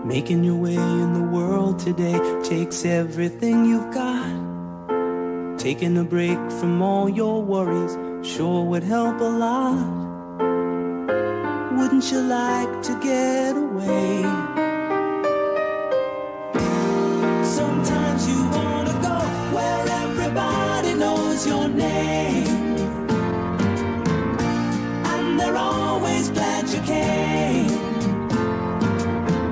Making your way in the world today takes everything you've got. Taking a break from all your worries sure would help a lot. Wouldn't you like to get away? Sometimes you wanna go where everybody knows your name, and they're always glad you came.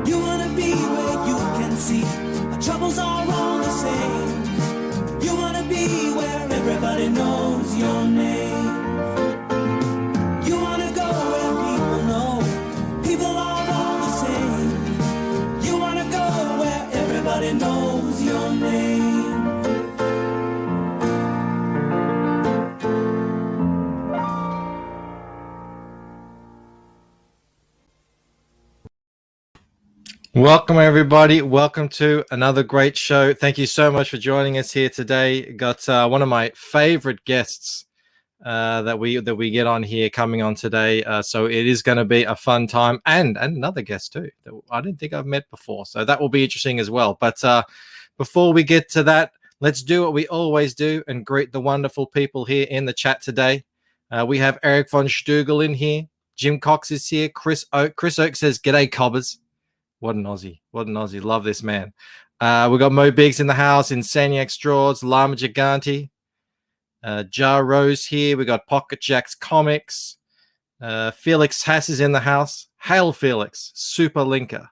You wanna be where you can see our troubles are all the same. You wanna be where everybody knows your name. You wanna go where people know people are all the same. You wanna go where everybody knows your name. Welcome everybody. Welcome to another great show. Thank you so much for joining us here today. Got one of my favorite guests that we get on here coming on today. So it is going to be a fun time, and another guest too that I didn't think I've met before. So that will be interesting as well. But before we get to that, let's do what we always do and greet the wonderful people here in the chat today. We have Eric von Stugel in here. Jim Cox is here. Chris Oak says, "G'day, cobbers." What an Aussie. What an Aussie. Love this man. We've got Mo Biggs in the house, Insaniac Straws, Llama Gigante, Jar Rose here. We got Pocket Jacks Comics. Felix Hass is in the house. Hail Felix, Super Linker.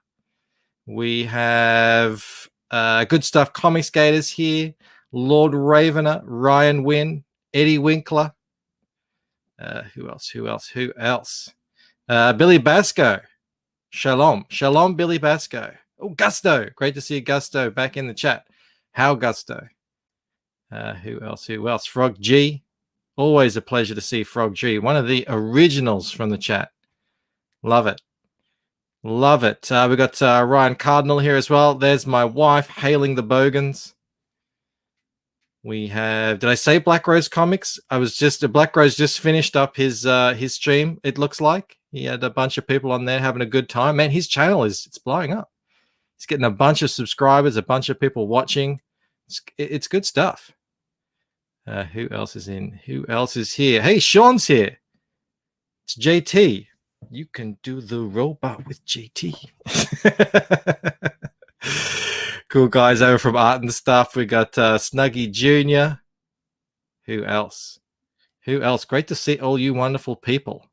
We have Good Stuff ComicsGate is here. Lord Ravener, Ryan Wynn, Eddie Winkler. Who else? Billy Basco. Shalom, Billy Basco. Oh, Gusto. Great to see Gusto back in the chat. How Gusto? Who else? Frog G. Always a pleasure to see Frog G. One of the originals from the chat. Love it. Love it. We got Ryan Cardinal here as well. There's my wife hailing the Bogans. We have, did I say Black Rose Comics? Black Rose just finished up his stream, it looks like. He had a bunch of people on there having a good time. Man, his channel it's blowing up. He's getting a bunch of subscribers, a bunch of people watching. It's good stuff. Who else is in? Who else is here? Hey, Sean's here. It's JT. You can do the robot with JT. Cool guys over from Art and Stuff. We got Snuggy Jr. Who else? Great to see all you wonderful people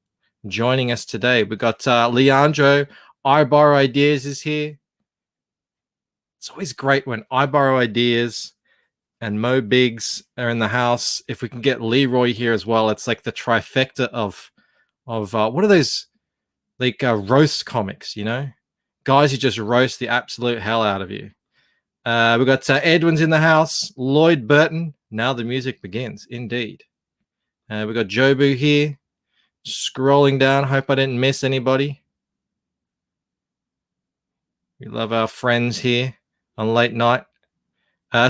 joining us today. We got Leandro. I Borrow Ideas is here. It's always great when I Borrow Ideas and Mo Biggs are in the house. If we can get Leroy here as well, it's like the trifecta of what are those, like roast comics, you know, guys who just roast the absolute hell out of you. We got Edwin's in the house. Lloyd Burton. Now the music begins, indeed. We got Jobu here. Scrolling down. Hope I didn't miss anybody. We love our friends here on late night.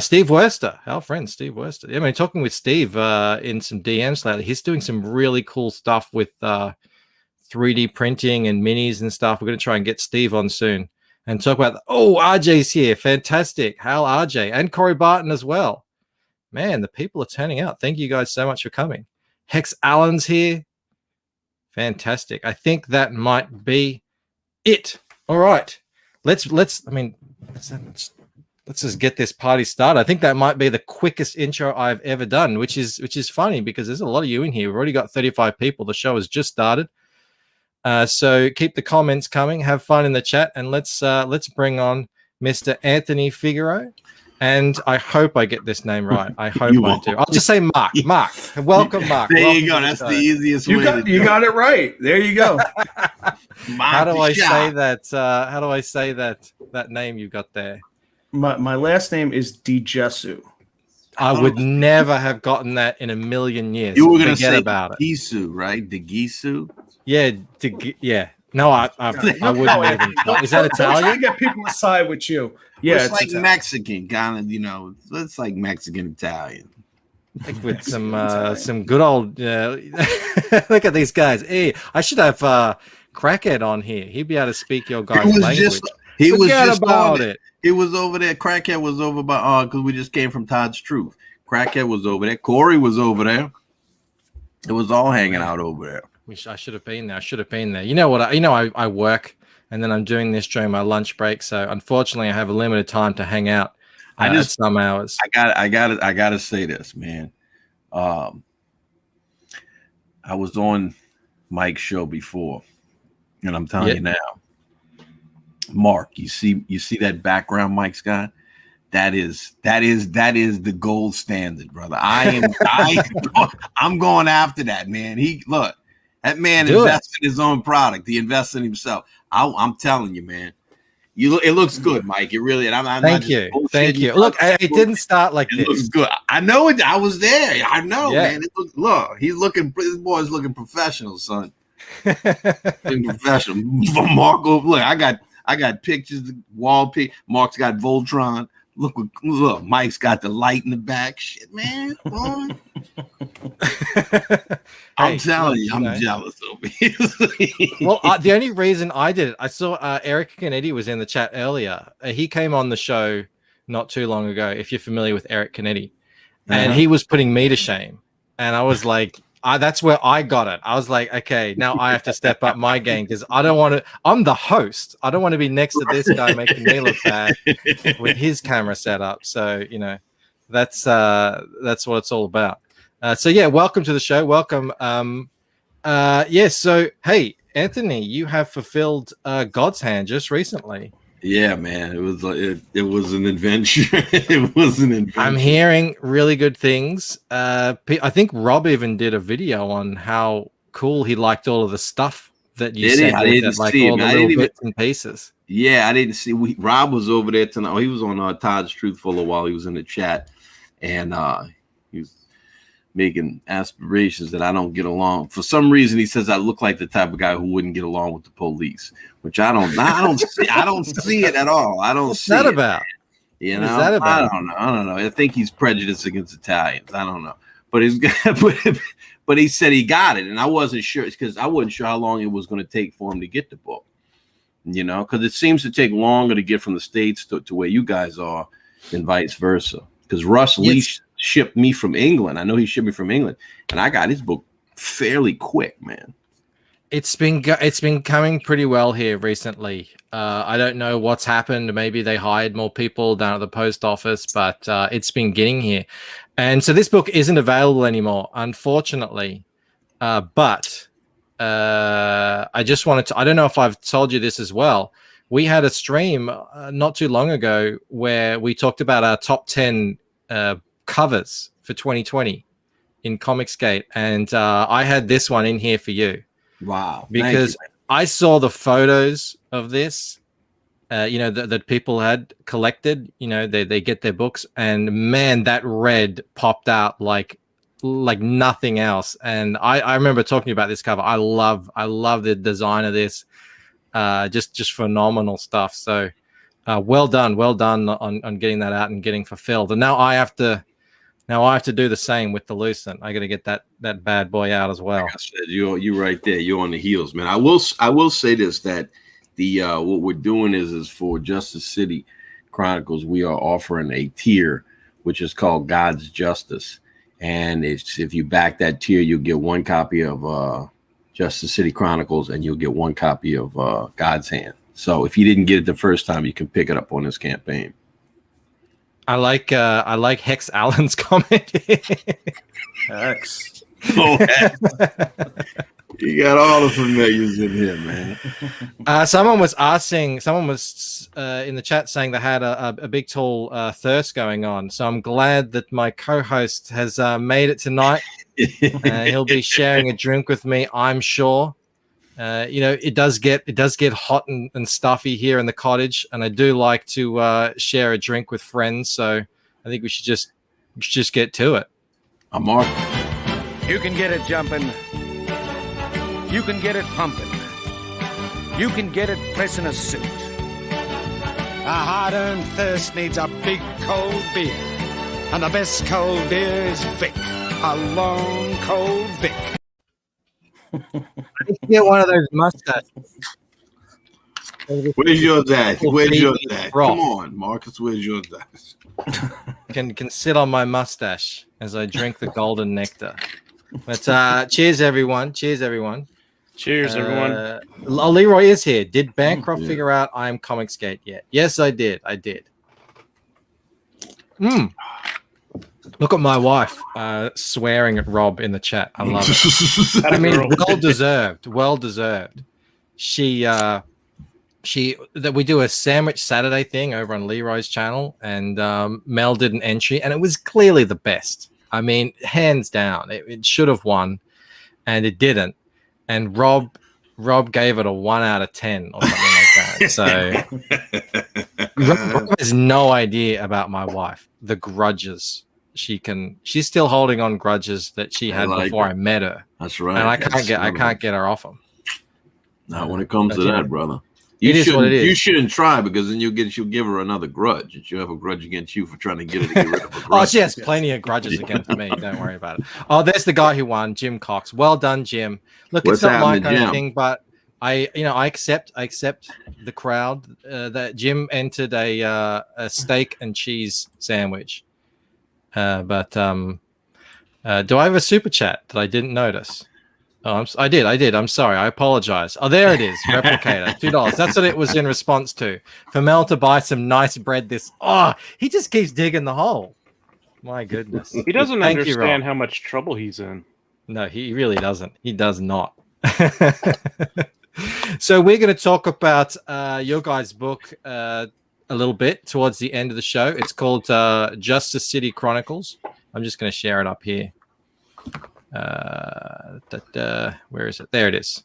Steve Wester, our friend Steve Wester. Yeah, I mean, talking with Steve in some DMs lately. He's doing some really cool stuff with 3D printing and minis and stuff. We're going to try and get Steve on soon and talk about. RJ's here. Fantastic. Hal RJ and Corey Barton as well. Man, the people are turning out. Thank you guys so much for coming. Hex Allen's here. Fantastic. I think that might be it. All right. Let's just get this party started. I think that might be the quickest intro I've ever done, which is funny because there's a lot of you in here. We've already got 35 people. The show has just started. So keep the comments coming. Have fun in the chat, and let's bring on Mr. Anthony Figaro. And I hope I get this name right. I hope I do. I'll just say Mark. Mark. Welcome, Mark. There you go. That's the easiest way. You got it right. There you go. How do I say that? How do I say that name you got there? My last name is DiGesu. I would never have gotten that in a million years. You were going to say about it. Gisu, right? DeGisu? Yeah. Yeah. No, I wouldn't even. Is that Italian? I get people to side with you. Yeah, it's like Italian. Mexican, kind of. It's like Mexican Italian. Like with some good old. Look at these guys. Hey, I should have Crackhead on here. He'd be able to speak your guys' language. He was Forget just about on it. He was over there. Crackhead was over by because we just came from Todd's Truth. Crackhead was over there. Corey was over there. It was all hanging out over there. I should have been there. I should have been there. You know what? I work, and then I'm doing this during my lunch break. So unfortunately, I have a limited time to hang out. At some hours. I gotta say this, man. I was on Mike's show before, and I'm telling you now, Mark. You see that background Mike's got? That is the gold standard, brother. I'm going after that, man. That man invests in his own product. He invests in himself. I'm telling you, man. It looks good, Mike. It really. And I'm Thank you. Look, it didn't start like this. It looks good. I know it. I was there. I know, man. He's looking. This boy's looking professional, son. Looking professional. Marco, look, I got pictures, wall pic. Mark's got Voltron. Look, Mike's got the light in the back. Shit, man. I'm telling you, I'm jealous over here. Well, the only reason I did it, I saw Eric Canetti was in the chat earlier. He came on the show not too long ago, if you're familiar with Eric Canetti. And he was putting me to shame. And I was like, that's where I got it. I was like, okay, now I have to step up my game because I don't want to. I'm the host. I don't want to be next to this guy making me look bad with his camera setup. So that's what it's all about. So yeah, welcome to the show. Welcome. So hey, Anthony, you have fulfilled God's Hand just recently. Yeah, man, it was an adventure. It was an adventure. I'm hearing really good things. I think Rob even did a video on how cool he liked all of the stuff that you said. I didn't see it. All the little bits and pieces. Yeah, I didn't see. Rob was over there tonight. He was on Todd's Truth for a little while. He was in the chat, and he was making aspirations that I don't get along. For some reason, he says I look like the type of guy who wouldn't get along with the police, which I don't see it at all. I don't see it. What's that about? You know, I don't know. I think he's prejudiced against Italians. I don't know, but but he said he got it, and I wasn't sure because I wasn't sure how long it was going to take for him to get the book. You know, because it seems to take longer to get from the States to where you guys are than vice versa. Because Russ Lee shipped me from England. I know he shipped me from England, and I got his book fairly quick, man. It's been coming pretty well here recently. I don't know what's happened. Maybe they hired more people down at the post office, but it's been getting here. And so this book isn't available anymore, unfortunately. But I just wanted to, I don't know if I've told you this as well. We had a stream not too long ago where we talked about our top 10 covers for 2020 in ComicsGate. And I had this one in here for you. Wow. Because I saw the photos of this, that people had collected, they get their books, and man, that red popped out like nothing else. And I remember talking about this cover. I love the design of this, just phenomenal stuff. So well done on getting that out and getting fulfilled. And now I have to do the same with the Lucent. I got to get that bad boy out as well. Like I said, you're right there. You're on the heels, man. I will say this, that the what we're doing is for Justice City Chronicles, we are offering a tier which is called God's Justice, and if you back that tier, you'll get one copy of Justice City Chronicles, and you'll get one copy of God's Hand. So if you didn't get it the first time, you can pick it up on this campaign. I like Hex Allen's comment. Hex. Oh, you got all the familiars in here, man. Someone was in the chat saying they had a big tall thirst going on. So I'm glad that my co-host has made it tonight. He'll be sharing a drink with me, I'm sure. It does get hot and stuffy here in the cottage, and I do like to share a drink with friends. So I think we should just get to it. I'm Mark. You can get it jumping. You can get it pumping. You can get it pressing a suit. A hard-earned thirst needs a big cold beer, and the best cold beer is Vic, a long cold Vic. Get one of those mustaches. Where's your dad? Where's your dad? Roth. Come on, Marcus. Where's your dad? Can sit on my mustache as I drink the golden nectar. But cheers, everyone. Cheers, everyone. Cheers, everyone. Leroy is here. Did Bancroft figure out I Am ComicsGate yet? Yes, I did. Look at my wife swearing at Rob in the chat. I love it. I mean, well deserved. She that we do a sandwich Saturday thing over on Leroy's channel, and Mel did an entry, and it was clearly the best. I mean, hands down, it should have won, and it didn't. And Rob gave it a 1 out of 10 or something like that. So Rob has no idea about my wife, the grudges she's still holding on grudges that she had before I met her. That's right. And I can't get her off them. Not when it comes to that, brother. You shouldn't try, because then she'll give her another grudge. And she'll have a grudge against you for trying to get her to get rid of a grudge. Oh, she has plenty of grudges against me. Don't worry about it. Oh, there's the guy who won, Jim Cox. Well done, Jim. Look, it's not my kind of thing, but I accept the crowd that Jim entered a steak and cheese sandwich. But do I have a super chat that I didn't notice? Oh, I did. I'm sorry. I apologize. Oh, there it is. Replicator, $2. That's what it was in response to. For Mel to buy some nice bread. He just keeps digging the hole. My goodness. He doesn't understand how much trouble he's in. No, he really doesn't. He does not. So we're going to talk about your guys' book a little bit towards the end of the show. It's called Justice City Chronicles. I'm just going to share it up here. Where is it? There it is.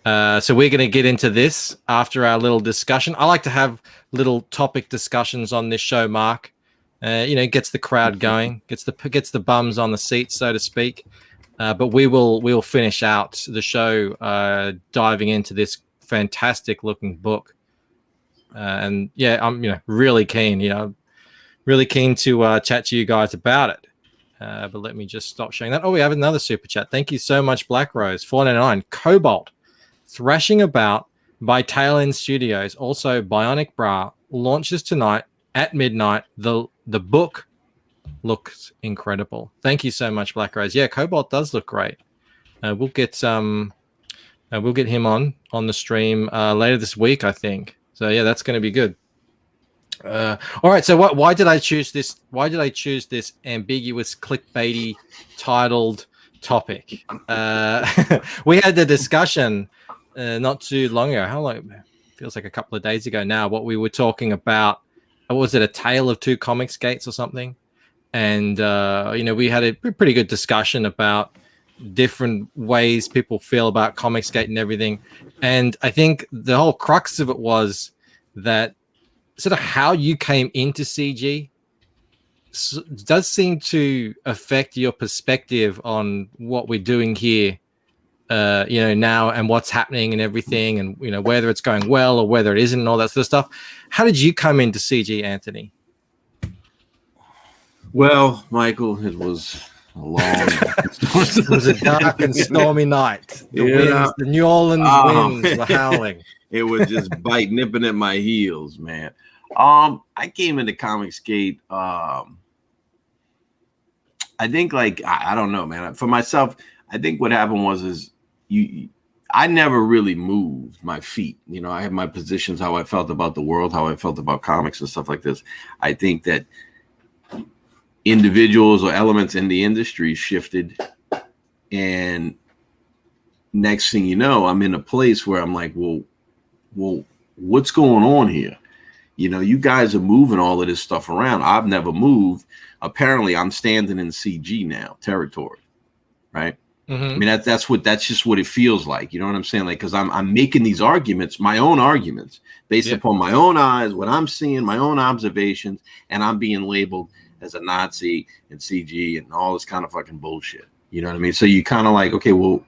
So we're going to get into this after our little discussion. I like to have little topic discussions on this show, Mark. Gets the crowd going, gets the bums on the seats, so to speak. But we'll finish out the show diving into this fantastic looking book. And yeah, I'm really keen. Really keen to chat to you guys about it. But let me just stop showing that. Oh, we have another super chat. Thank you so much, Black Rose. 499. Cobalt. Thrashing About by Tail End Studios. Also, Bionic Bra launches tonight at midnight. The book looks incredible. Thank you so much, Black Rose. Yeah, Cobalt does look great. We'll get him on the stream later this week, I think. So yeah, that's going to be good. All right. So why did I choose this? Why did I choose this ambiguous, clickbaity titled topic? We had the discussion not too long ago. How long? Feels like a couple of days ago now. What we were talking about. Was it A Tale of Two Comics Gates or something? And we had a pretty good discussion about different ways people feel about ComicsGate and everything. And I think the whole crux of it was that sort of how you came into CG does seem to affect your perspective on what we're doing here, now, and what's happening and everything, and whether it's going well or whether it isn't, and all that sort of stuff. How did you come into CG, Anthony? Well, Michael, it was a long. It was a dark and stormy night. The New Orleans winds were howling. It was just nipping at my heels, man. I came into ComicsGate. I think, I don't know, man. For myself, I think what happened I never really moved my feet. I had my positions, how I felt about the world, how I felt about comics and stuff like this. I think that individuals or elements in the industry shifted, and next thing you know, I'm in a place where I'm like, well, what's going on here? You guys are moving all of this stuff around. I've never moved. Apparently, I'm standing in CG now territory, right? Mm-hmm. I mean, that's just what it feels like. You know what I'm saying? Like, because I'm making these arguments, my own arguments, based upon my own eyes, what I'm seeing, my own observations, and I'm being labeled as a Nazi and CG and all this kind of fucking bullshit. You know what I mean? So you kind of like, okay, well,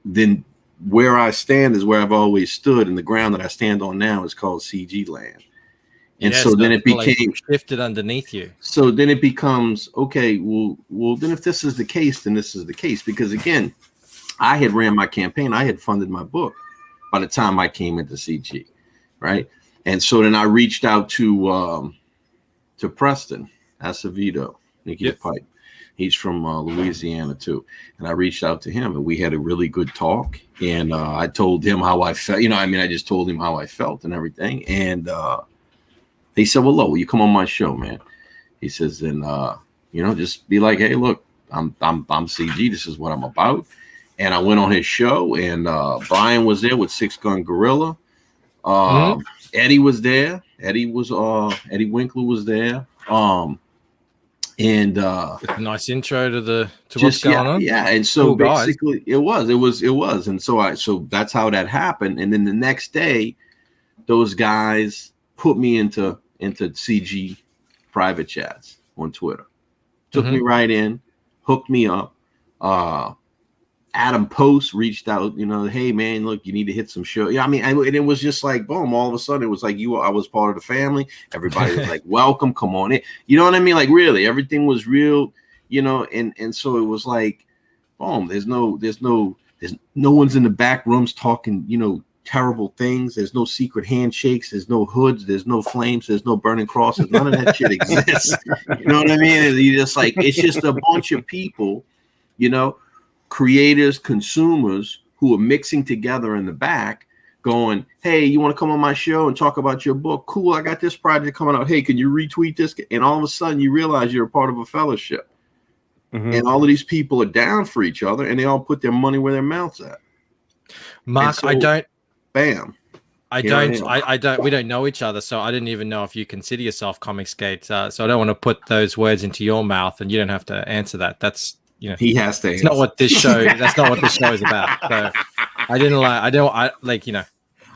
then where I stand is where I've always stood, and the ground that I stand on now is called CG land. And so then it became shifted underneath you. So then it becomes, okay, well, then if this is the case, then this is the case. Because again, I had ran my campaign. I had funded my book by the time I came into CG. right? And so then I reached out to Preston Acevedo, Nikki Pipe. He's from Louisiana too, and I reached out to him, and we had a really good talk. And I told him how I felt. I just told him how I felt and everything. And he said, "Well, will you come on my show, man?" He says, "And just be like, hey, look, I'm CG. This is what I'm about." And I went on his show, and Brian was there with Six Gun Gorilla. Eddie was there. Eddie Winkler was there. And a nice intro to what's going on. Yeah. And so basically it was. And so that's how that happened. And then the next day, those guys put me into CG private chats on Twitter. Took me right in, hooked me up. Adam Post reached out, hey man, look, you need to hit some show. And it was just like boom, all of a sudden it was like I was part of the family. Everybody was like, welcome, come on in. You know what I mean? Like really, everything was real, and so it was like, boom, there's no one's in the back rooms talking, terrible things. There's no secret handshakes, there's no hoods, there's no flames, there's no burning crosses. None of that shit exists. You know what I mean? And you just like, it's just a bunch of people, creators, consumers who are mixing together in the back going, hey, you want to come on my show and talk about your book? Cool, I got this project coming out. Hey, can you retweet this? And all of a sudden you realize you're a part of a fellowship. And all of these people are down for each other, and they all put their money where their mouth's at. Mark, so, I don't. Bam. I don't. We don't know each other, so I didn't even know if you consider yourself ComicsGate. So I don't want to put those words into your mouth, and you don't have to answer that. That's he has to. It's not what this show. That's not what this show is about. So I didn't like. You don't have to.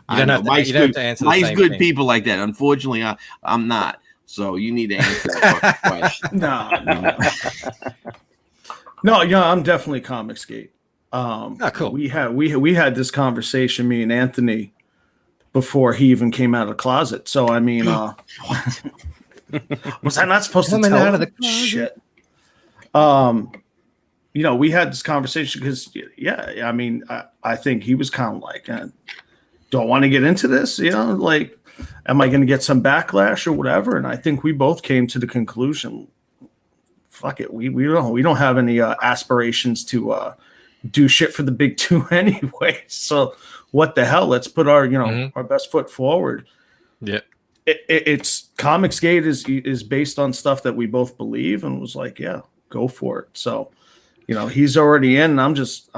You don't have to answer. Mike's good thing. People like that. Unfortunately, I'm not. So you need to answer that question. No, I'm definitely ComicsGate. Cool. We had this conversation, me and Anthony, before he even came out of the closet. So I mean, was I not supposed to tell out of the shit? We had this conversation because I think he was kind of like, don't want to get into this, like, am I going to get some backlash or whatever? And I think we both came to the conclusion, fuck it, we don't have any aspirations to do shit for the big two anyway. So what the hell? Let's put our our best foot forward. Yeah, it's ComicsGate is based on stuff that we both believe, and was like, yeah, go for it. So he's already in, and I'm just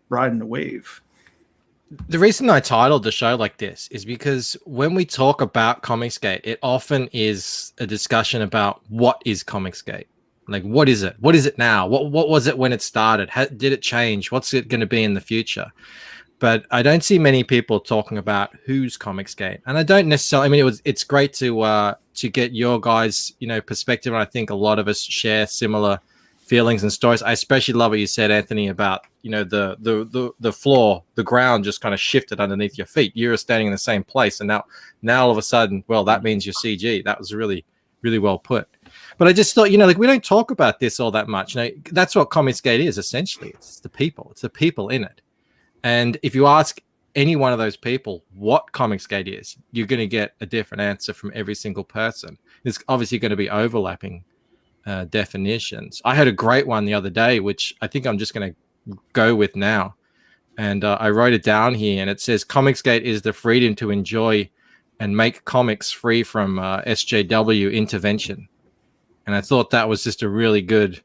riding the wave. The reason I titled the show like this is because when we talk about ComicsGate, it often is a discussion about what is ComicsGate. Like, what is it? What is it now? What was it when it started? Did it change? What's it going to be in the future? But I don't see many people talking about who's ComicsGate, and I don't necessarily. I mean, it's great to get your guys' perspective, and I think a lot of us share similar feelings and stories. I especially love what you said, Anthony, about the floor, the ground just kind of shifted underneath your feet. You were standing in the same place, and now all of a sudden, well, that means you're CG. That was really, really well put. But I just thought, we don't talk about this all that much. That's what ComicsGate is, essentially. It's the people. It's the people in it. And if you ask any one of those people what ComicsGate is, you're going to get a different answer from every single person. There's obviously going to be overlapping definitions. I had a great one the other day, which I think I'm just going to go with now. And I wrote it down here, and it says, ComicsGate is the freedom to enjoy and make comics free from SJW intervention. And I thought that was just a really good,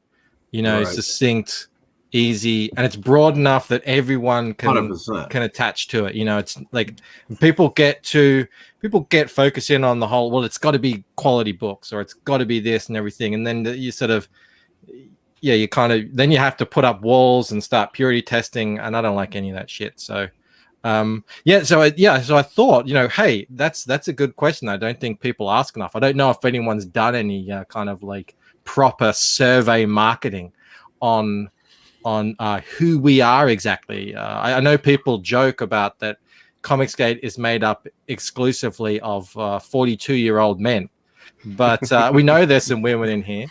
succinct, easy, and it's broad enough that everyone can 100%. Can attach to it. It's like people get focused in on the whole, well, it's got to be quality books, or it's got to be this and everything. And then you sort of, then you have to put up walls and start purity testing. And I don't like any of that shit. So, so I thought, hey, that's a good question. I don't think people ask enough. I don't know if anyone's done any kind of like proper survey marketing on who we are exactly. I know people joke about that ComicsGate is made up exclusively of 42-year-old men, but we know there's some women in here,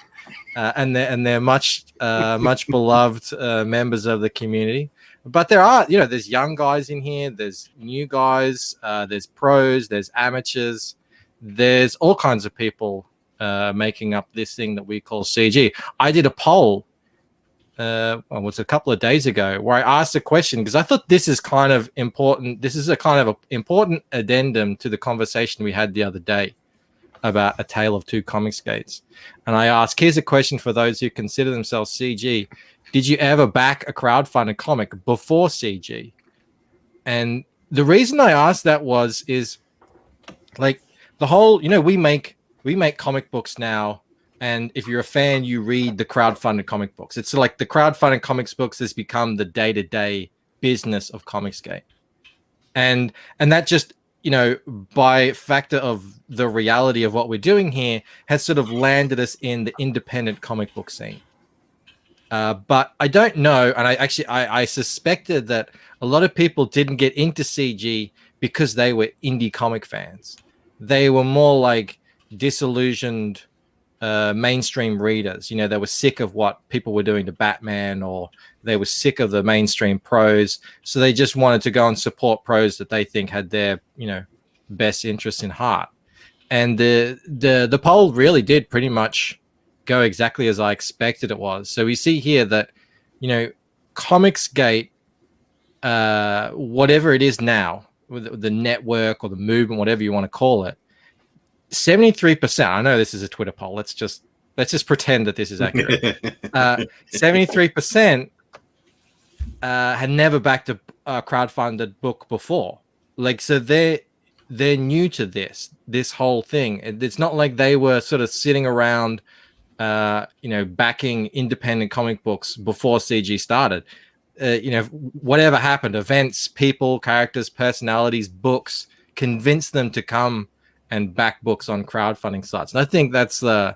and they're much beloved members of the community. But there are, there's young guys in here, there's new guys, there's pros, there's amateurs, there's all kinds of people making up this thing that we call CG. I did a poll, it was a couple of days ago, where I asked a question because I thought this is kind of important. This is a kind of important addendum to the conversation we had the other day about A Tale of Two ComicsGates. And I asked, here's a question for those who consider themselves CG. Did you ever back a crowdfunded comic before CG? And the reason I asked that is like the whole, we make comic books now. And if you're a fan, you read the crowdfunded comic books. It's like the crowdfunded comics books has become the day-to-day business of ComicsGate. And that just, by factor of the reality of what we're doing here, has sort of landed us in the independent comic book scene. But I don't know, and I suspected that a lot of people didn't get into CG because they were indie comic fans. They were more like disillusioned mainstream readers. They were sick of what people were doing to Batman, or they were sick of the mainstream pros, so they just wanted to go and support pros that they think had their best interests in heart. And the poll really did pretty much go exactly as I expected it was. So we see here that ComicsGate, whatever it is now, with the network or the movement, whatever you want to call it, 73%. I know this is a Twitter poll. Let's just pretend that this is accurate. 73% had never backed a crowdfunded book before. Like, so they're new to this whole thing. It's not like they were sort of sitting around, backing independent comic books before CG started. Whatever happened, events, people, characters, personalities, books, convinced them to come and back books on crowdfunding sites. And I think that's a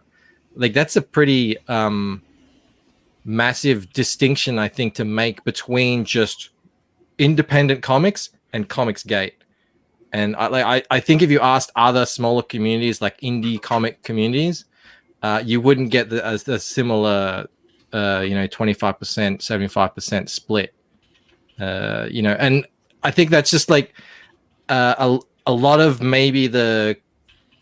pretty massive distinction, I think, to make between just independent comics and ComicsGate. And I think if you asked other smaller communities, like indie comic communities, you wouldn't get a similar 25%, 75% split. And I think that's just like a lot of maybe the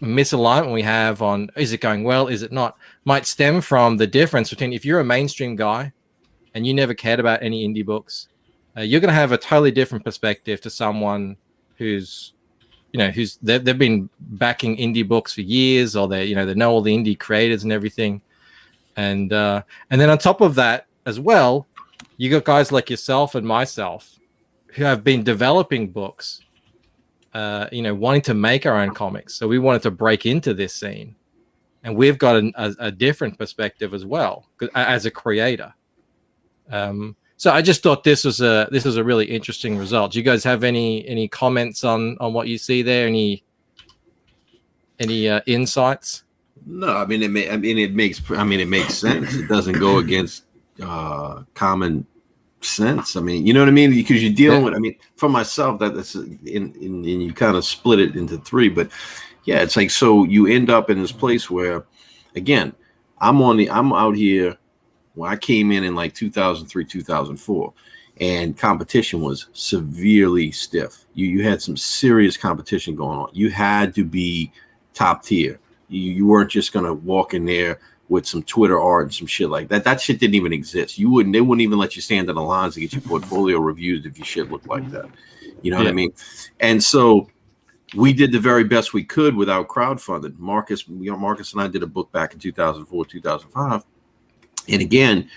misalignment we have on is it going well, is it not, might stem from the difference between if you're a mainstream guy and you never cared about any indie books, you're going to have a totally different perspective to someone who's they've been backing indie books for years, or they know all the indie creators and everything. And then on top of that as well, you got guys like yourself and myself who have been developing books, wanting to make our own comics. So we wanted to break into this scene, and we've got a different perspective as well as a creator. So I just thought this was a really interesting result. Do you guys have any comments on what you see there? Any insights? No, I mean it makes sense. It doesn't go against common sense. I mean, you know what I mean? Because you're dealing with, for myself, that's in you kind of split it into three. But yeah, it's like, so you end up in this place where, again, I'm out here when I came in like 2003, 2004, and competition was severely stiff. You had some serious competition going on. You had to be top tier. You weren't just gonna walk in there with some Twitter art and some shit like that. That shit didn't even exist. They wouldn't even let you stand on the lines to get your portfolio reviewed if your shit looked like that. You know what I mean? And so we did the very best we could without crowdfunding. Marcus and I did a book back in 2004, 2005. And again,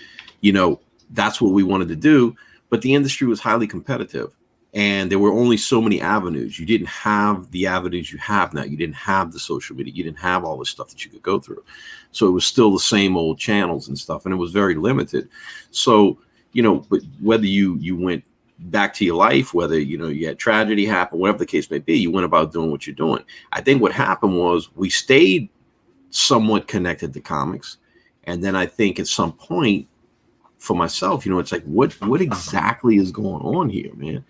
that's what we wanted to do. But the industry was highly competitive, and there were only so many avenues. You didn't have the avenues you have now. You didn't have the social media. You didn't have all this stuff that you could go through. So it was still the same old channels and stuff, and it was very limited. So, but whether you went back to your life, whether, you had tragedy happen, whatever the case may be, you went about doing what you're doing. I think what happened was we stayed somewhat connected to comics. And then I think at some point for myself, it's like, what exactly is going on here, man?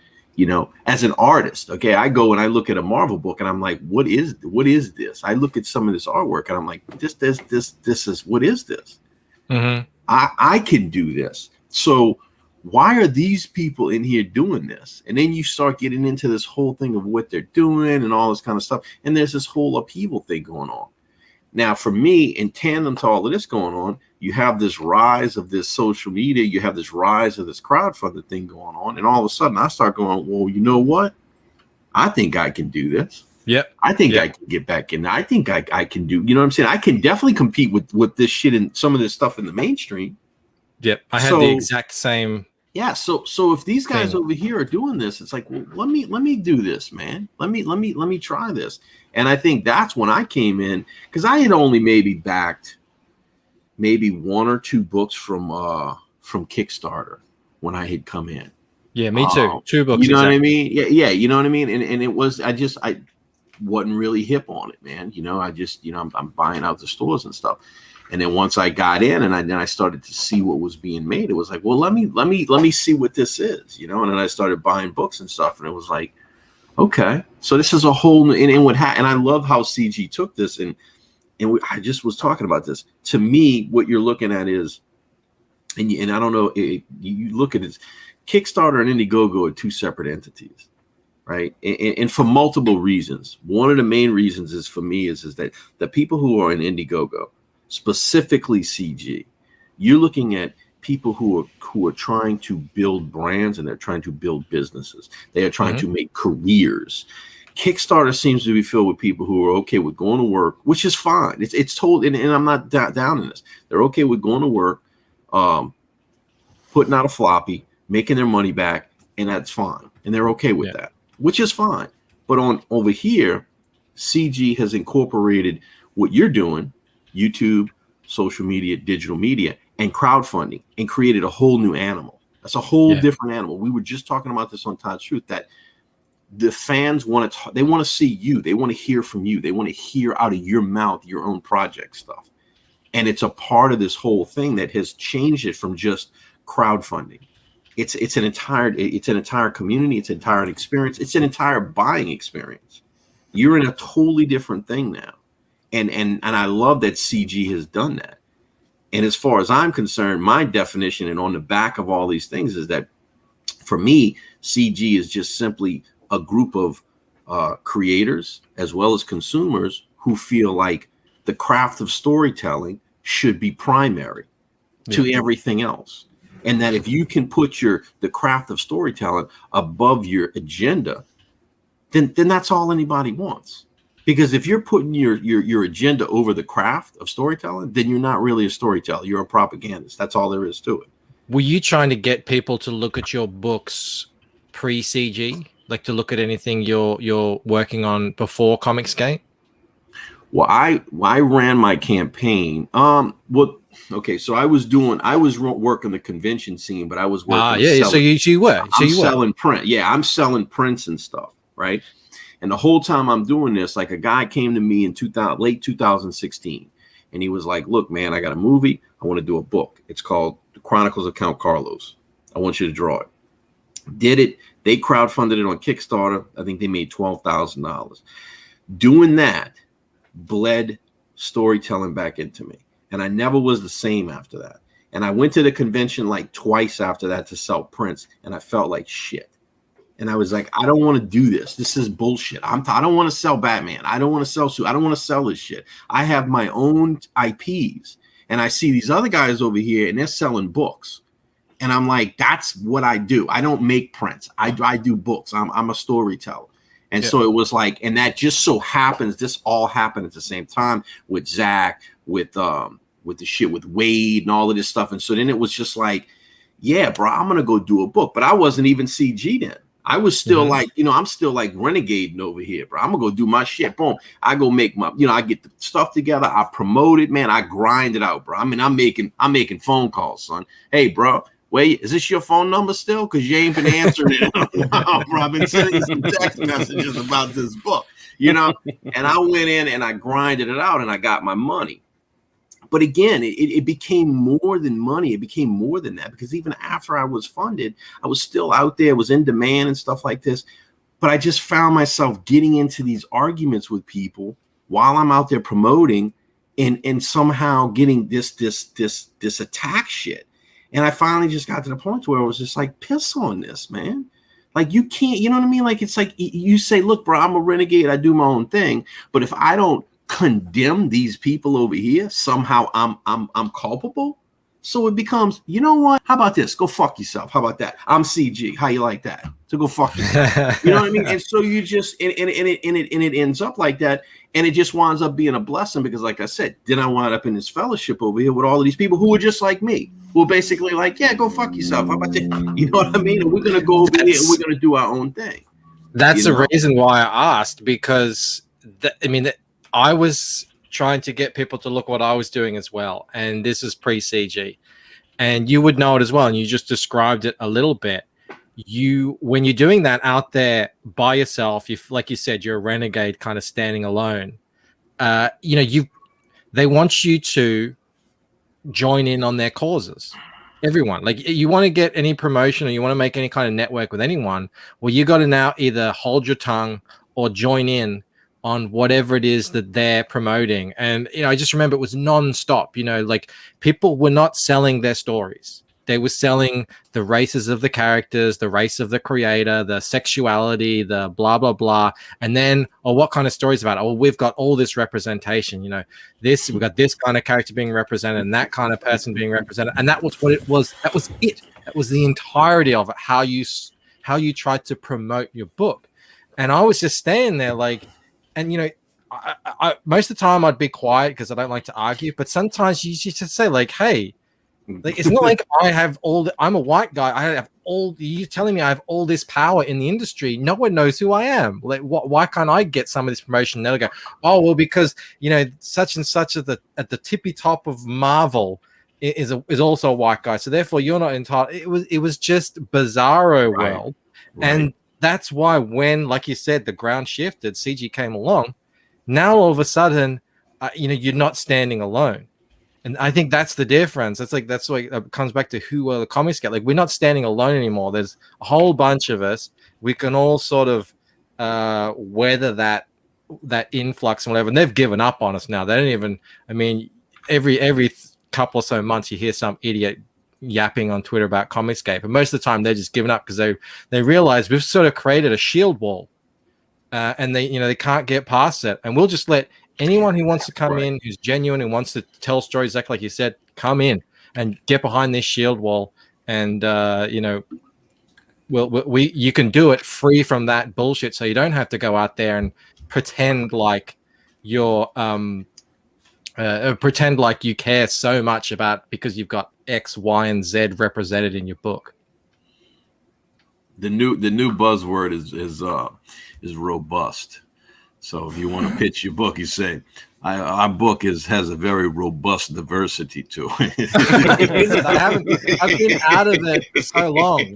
As an artist, okay, I go and I look at a Marvel book and I'm like, what is this? I look at some of this artwork and I'm like, this is, what is this? Mm-hmm. I can do this. So why are these people in here doing this? And then you start getting into this whole thing of what they're doing and all this kind of stuff. And there's this whole upheaval thing going on. Now, for me, in tandem to all of this going on, you have this rise of this social media. You have this rise of this crowdfunding thing going on. And all of a sudden I start going, well, you know what? I think I can do this. Yep. I think I can get back in. I think I can do, you know what I'm saying? I can definitely compete with this shit and some of this stuff in the mainstream. Yep. I had the exact same. Yeah. So if these guys over here are doing this, it's like, well, let me do this, man. Let me try this. And I think that's when I came in, because I had only maybe backed maybe 1 or 2 books from Kickstarter when I had come in. Yeah, me too. 2 books. You know what I mean? Yeah, you know what I mean? And it was, I wasn't really hip on it, man. You know, I just, I'm buying out the stores and stuff. And then once I got in and I started to see what was being made, it was like, well, let me see what this is, And then I started buying books and stuff, and it was like, okay, so this is a whole new, and I love how CG took this, and I just was talking about this. To me, what you're looking at is, and I don't know, you look at it, Kickstarter and Indiegogo are 2 separate entities, right? And for multiple reasons. One of the main reasons is, for me, is that the people who are in Indiegogo, specifically CG, you're looking at people who are trying to build brands, and they're trying to build businesses. They are trying to make careers. Kickstarter seems to be filled with people who are okay with going to work, which is fine. It's told, and I'm not down in this. They're okay with going to work, putting out a floppy, making their money back, and that's fine. And they're okay with that, which is fine. But over here, CG has incorporated what you're doing, YouTube, social media, digital media, and crowdfunding, and created a whole new animal. That's a whole different animal. We were just talking about this on Todd's Truth, that the fans want to see you. They want to hear from you. They want to hear out of your mouth your own project stuff. And it's a part of this whole thing that has changed it from just crowdfunding. It's an entire community. It's an entire experience. It's an entire buying experience. You're in a totally different thing now. And I love that CG has done that. And as far as I'm concerned, my definition and on the back of all these things is that, for me, CG is just simply a group of creators as well as consumers who feel like the craft of storytelling should be primary to everything else. And that if you can put the craft of storytelling above your agenda, then that's all anybody wants. Because if you're putting your agenda over the craft of storytelling, then you're not really a storyteller. You're a propagandist. That's all there is to it. Were you trying to get people to look at your books pre-CG? Like to look at anything you're working on before ComicsGate? Well, I ran my campaign. Okay, so I was working the convention scene, but I was working. So you were. I'm selling print. Yeah, I'm selling prints and stuff, right? And the whole time I'm doing this, like, a guy came to me in late 2016, and he was like, "Look, man, I got a movie. I want to do a book. It's called The Chronicles of Count Carlos. I want you to draw it." Did it. They crowdfunded it on Kickstarter. I think they made $12,000. Doing that bled storytelling back into me. And I never was the same after that. And I went to the convention like twice after that to sell prints, and I felt like shit. And I was like, I don't want to do this. This is bullshit. I don't want to sell Batman. I don't want to sell Sue. I don't want to sell this shit. I have my own IPs. And I see these other guys over here, and they're selling books. And I'm like, that's what I do. I don't make prints. I do books. I'm a storyteller. And so it was like, and that just so happens, this all happened at the same time with Zach, with the shit with Wade and all of this stuff. And so then it was just like, yeah, bro, I'm going to go do a book. But I wasn't even CG then. I was still like, I'm still like renegading over here, bro. I'm going to go do my shit. Boom. I go make my, I get the stuff together. I promote it, man. I grind it out, bro. I mean, I'm making phone calls, son. Hey, bro. Wait, is this your phone number still? Because you ain't been answering it. Bro, I've been sending you some text messages about this book, And I went in and I grinded it out and I got my money. But again, it became more than money. It became more than that, because even after I was funded, I was still out there, was in demand and stuff like this. But I just found myself getting into these arguments with people while I'm out there promoting and somehow getting this attack shit. And I finally just got to the point where I was just like, piss on this, man. Like, you can't, you know what I mean? Like, it's like you say, look, bro, I'm a renegade. I do my own thing. But if I don't condemn these people over here, somehow I'm culpable. So it becomes, you know what? How about this? Go fuck yourself. How about that? I'm CG. How you like that? So go fuck yourself. You know what I mean? And so you just and it ends up like that, and it just winds up being a blessing because, like I said, then I wound up in this fellowship over here with all of these people who were just like me, who were basically like, yeah, go fuck yourself. How about that? You know what I mean? And we're gonna go over here and we're gonna do our own thing. That's the reason why I asked, because I was trying to get people to look what I was doing as well, and this is pre-CG, and you would know it as well, and you just described it a little bit. When you're doing that out there by yourself, like you said, you're a renegade kind of standing alone. They want you to join in on their causes. Everyone, like, you want to get any promotion or you want to make any kind of network with anyone, well, you got to now either hold your tongue or join in on whatever it is that they're promoting. And, I just remember it was non-stop, like, people were not selling their stories. They were selling the races of the characters, the race of the creator, the sexuality, the blah, blah, blah. And then, what kind of stories about it? Oh, we've got all this representation, we've got this kind of character being represented and that kind of person being represented. And that was what it was. That was it. That was the entirety of it, how you tried to promote your book. And I was just standing there like, and, I most of the time I'd be quiet because I don't like to argue, but sometimes you just say like, hey, like, it's not like I'm a white guy. I have you're telling me I have all this power in the industry. No one knows who I am. Like, why can't I get some of this promotion? And they'll go, oh, well, because, such and such at the tippy top of Marvel is also a white guy. So therefore you're not entitled. It was just bizarro world. Right. And that's why when, like you said, the ground shifted, CG came along. Now all of a sudden, you're not standing alone. And I think that's the difference. That's why it comes back to who are the ComicsGate. Like, we're not standing alone anymore. There's a whole bunch of us. We can all sort of weather that influx and whatever. And they've given up on us now. They don't even. Every couple or so months you hear some idiot yapping on Twitter about ComicsGate, but most of the time they're just giving up because they realize we've sort of created a shield wall, and they can't get past it. And we'll just let anyone who wants to come in, who's genuine and wants to tell stories, exactly like you said, come in and get behind this shield wall. And, you can do it free from that bullshit. So you don't have to go out there and pretend like you're, pretend like you care so much about because you've got X, Y, and Z represented in your book. The new buzzword is robust. So if you want to pitch your book, you say, our book has a very robust diversity to it. I've been out of it for so long.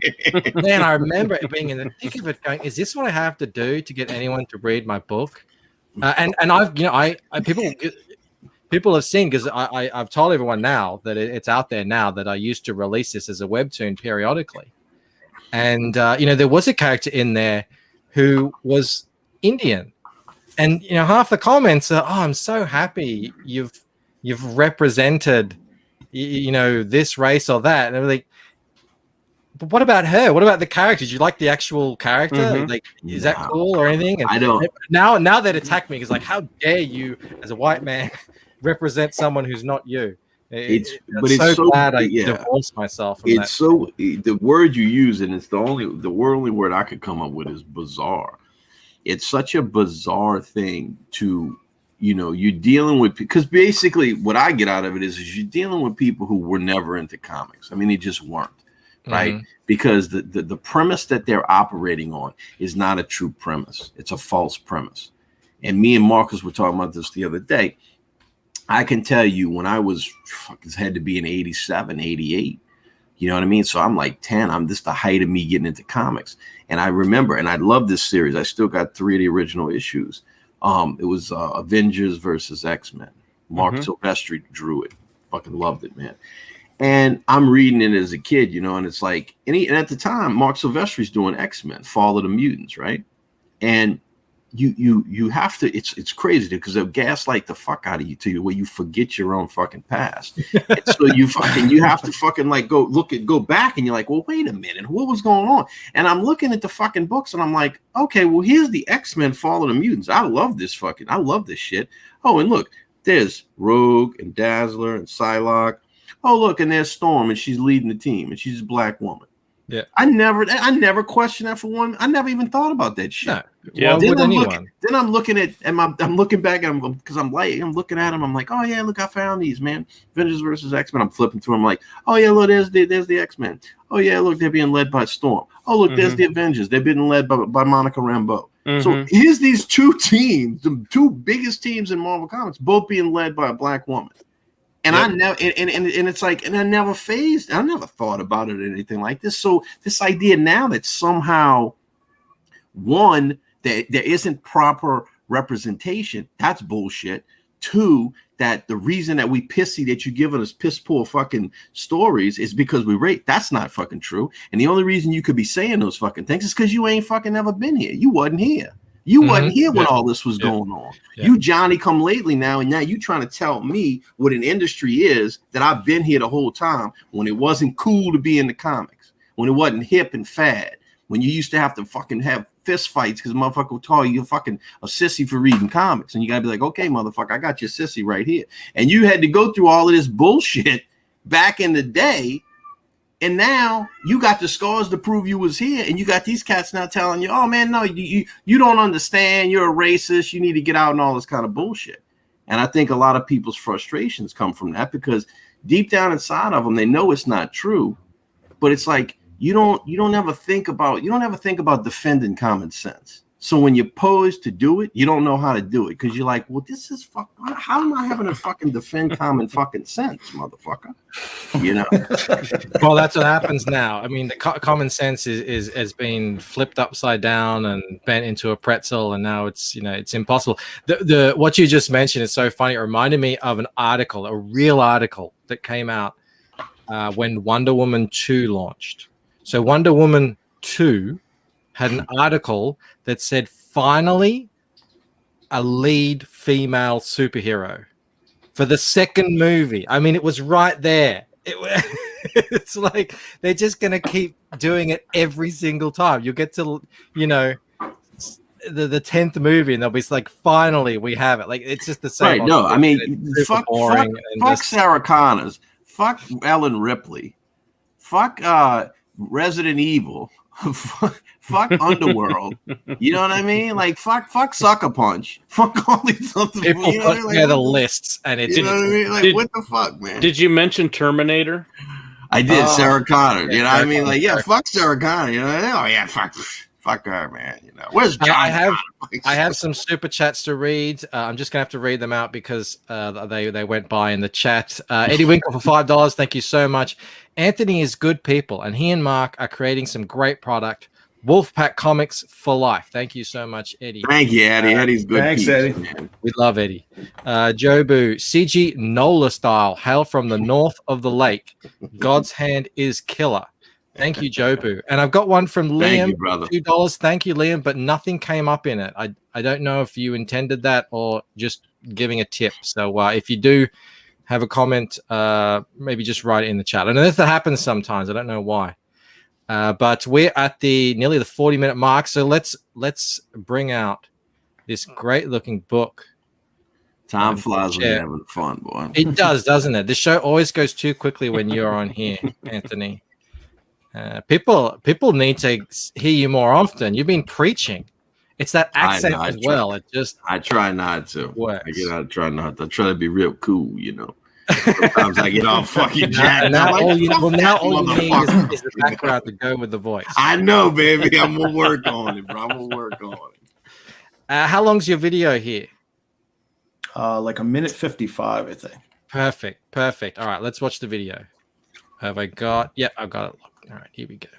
Man, I remember being in the thick of it going, is this what I have to do to get anyone to read my book? And I've, people have seen, because I've told everyone now that it's out there now that I used to release this as a webtoon periodically. And, there was a character in there who was Indian. And half the comments are, "Oh, I'm so happy you've represented, this race or that." And I'm like, "But what about her? What about the character? Did you like the actual character? Mm-hmm. Like, is that cool or anything?" And I don't. Now they'd attack me because, like, how dare you, as a white man, represent someone who's not you? It's so glad I divorced myself from that. So the word you use, and it's the only word I could come up with, is bizarre. It's such a bizarre thing to, you're dealing with, because basically what I get out of it is you're dealing with people who were never into comics. They just weren't, right? Mm-hmm. Because the premise that they're operating on is not a true premise. It's a false premise. And me and Marcus were talking about this the other day. I can tell you when I was, it had to be in 87, 88. You know what I mean? So I'm like 10. This the height of me getting into comics. And I remember, and I love this series. I still got 3 of the original issues. It was Avengers versus X-Men. Mark Silvestri drew it. Fucking loved it, man. And I'm reading it as a kid, and it's like, and at the time, Mark Silvestri's doing X-Men, Fall of the Mutants, right? And you have to. It's crazy because they'll gaslight the fuck out of you to where you forget your own fucking past. And so you have to fucking like go back and you're like, well, wait a minute, what was going on? And I'm looking at the fucking books and I'm like, okay, well, here's the X-Men Fall of the Mutants. I love this shit. Oh, and look, there's Rogue and Dazzler and Psylocke. Oh, look, and there's Storm and she's leading the team and she's a black woman. Yeah, I never questioned that for one. I never even thought about that shit. No. Yeah, then I'm looking at and I'm looking back at them because I'm looking at them. I'm like, oh yeah, look, I found these, man. Avengers versus X-Men. I'm flipping through. I'm like, oh yeah, look, there's the X-Men. Oh yeah, look, they're being led by Storm. Oh look, there's the Avengers. They're being led by Monica Rambeau. So here's these two teams, the two biggest teams in Marvel Comics, both being led by a black woman. And I never, and it's like, and I never thought about it or anything like this. So this idea now that somehow, one, that there isn't proper representation, that's bullshit. Two, that the reason that we pissy that you're giving us piss poor fucking stories is because we rate. That's not fucking true. And the only reason you could be saying those fucking things is because you ain't fucking never been here. You wasn't here. You wasn't here when all this was going on. You Johnny come lately now, and now you trying to tell me what an industry is that I've been here the whole time when it wasn't cool to be in the comics, when it wasn't hip and fad, when you used to have to fucking have fist fights because motherfucker will tell you you're fucking a sissy for reading comics, and you gotta be like, okay, motherfucker, I got your sissy right here. And you had to go through all of this bullshit back in the day. And now you got the scars to prove you was here, and you got these cats now telling you, oh man, no, you don't understand, you're a racist, you need to get out and all this kind of bullshit. And I think a lot of people's frustrations come from that because deep down inside of them, they know it's not true, but it's like you don't ever think about defending common sense. So when you're posed to do it, you don't know how to do it because you're like, well, this is how am I having to fucking defend common fucking sense, motherfucker? You know. Well, that's what happens now. I mean, the common sense is being flipped upside down and bent into a pretzel, and now it's impossible. The what you just mentioned is so funny. It reminded me of an article, a real article that came out when Wonder Woman 2 launched. So Wonder Woman 2 had an article that said, finally, a lead female superhero for the second movie. I mean, it was right there. It's like they're just going to keep doing it every single time. You'll get to, the 10th movie and they'll be like, finally, we have it. Like, it's just the same. Right, no, I mean, fuck Sarah Connors. Fuck Ellen Ripley. Fuck Resident Evil. Fuck Underworld, you know what I mean? Like fuck Sucker Punch, fuck all these other people put together lists, and it's, you know what I mean? Like what the fuck, man? Did you mention Terminator? I did. Sarah Connor, you know what I mean? Like fuck Sarah Connor, you know? Oh yeah, fuck her, man. You know, where's John? I have some super chats to read. I'm just gonna have to read them out because they went by in the chat. Eddie Winkle for $5. Thank you so much. Anthony is good people, and he and Mark are creating some great product. Wolfpack Comics for life. Thank you so much, Eddie. Thank you, Eddie. Eddie's good. Thanks, people, Eddie. Man. We love Eddie. Jobu, CG Nola style, hail from the north of the lake. God's hand is killer. Thank you, Jobu. And I've got one from Liam, $2. Thank you, Liam, but nothing came up in it. I don't know if you intended that or just giving a tip. So if you do have a comment, maybe just write it in the chat. I know that happens sometimes. I don't know why. But we're at nearly the 40-minute mark, so let's bring out this great-looking book. Time flies when you're having fun, boy. It does, doesn't it? The show always goes too quickly when you're on here, Anthony. People need to hear you more often. You've been preaching. It's that accent as well. I try not to. Works. I try not to. I try to be real cool, you know. Sometimes I get all fucking jacked. Now all you need is the background to go with the voice. I know, baby. I'm gonna work on it, bro. I'm gonna work on it. How long's your video here? Like 1:55, I think. Perfect. All right, let's watch the video. Have I got? Yeah, I've got it. All right, here we go.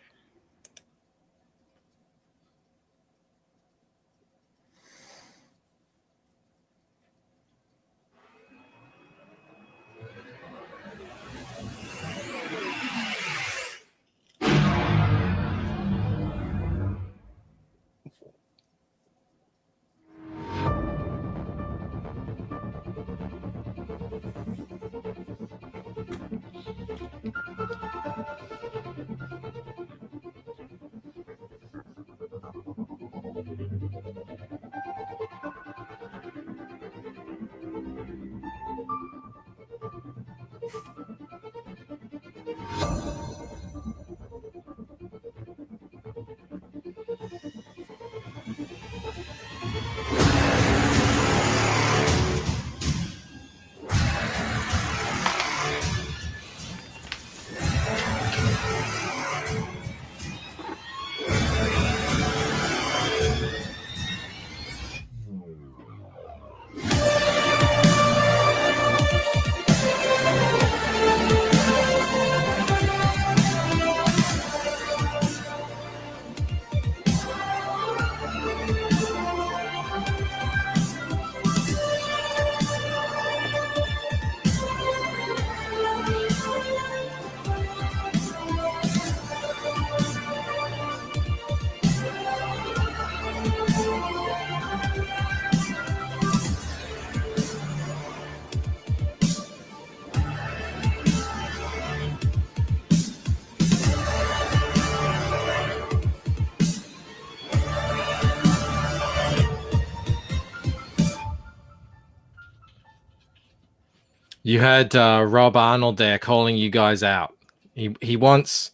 You had Rob Arnold there calling you guys out. He wants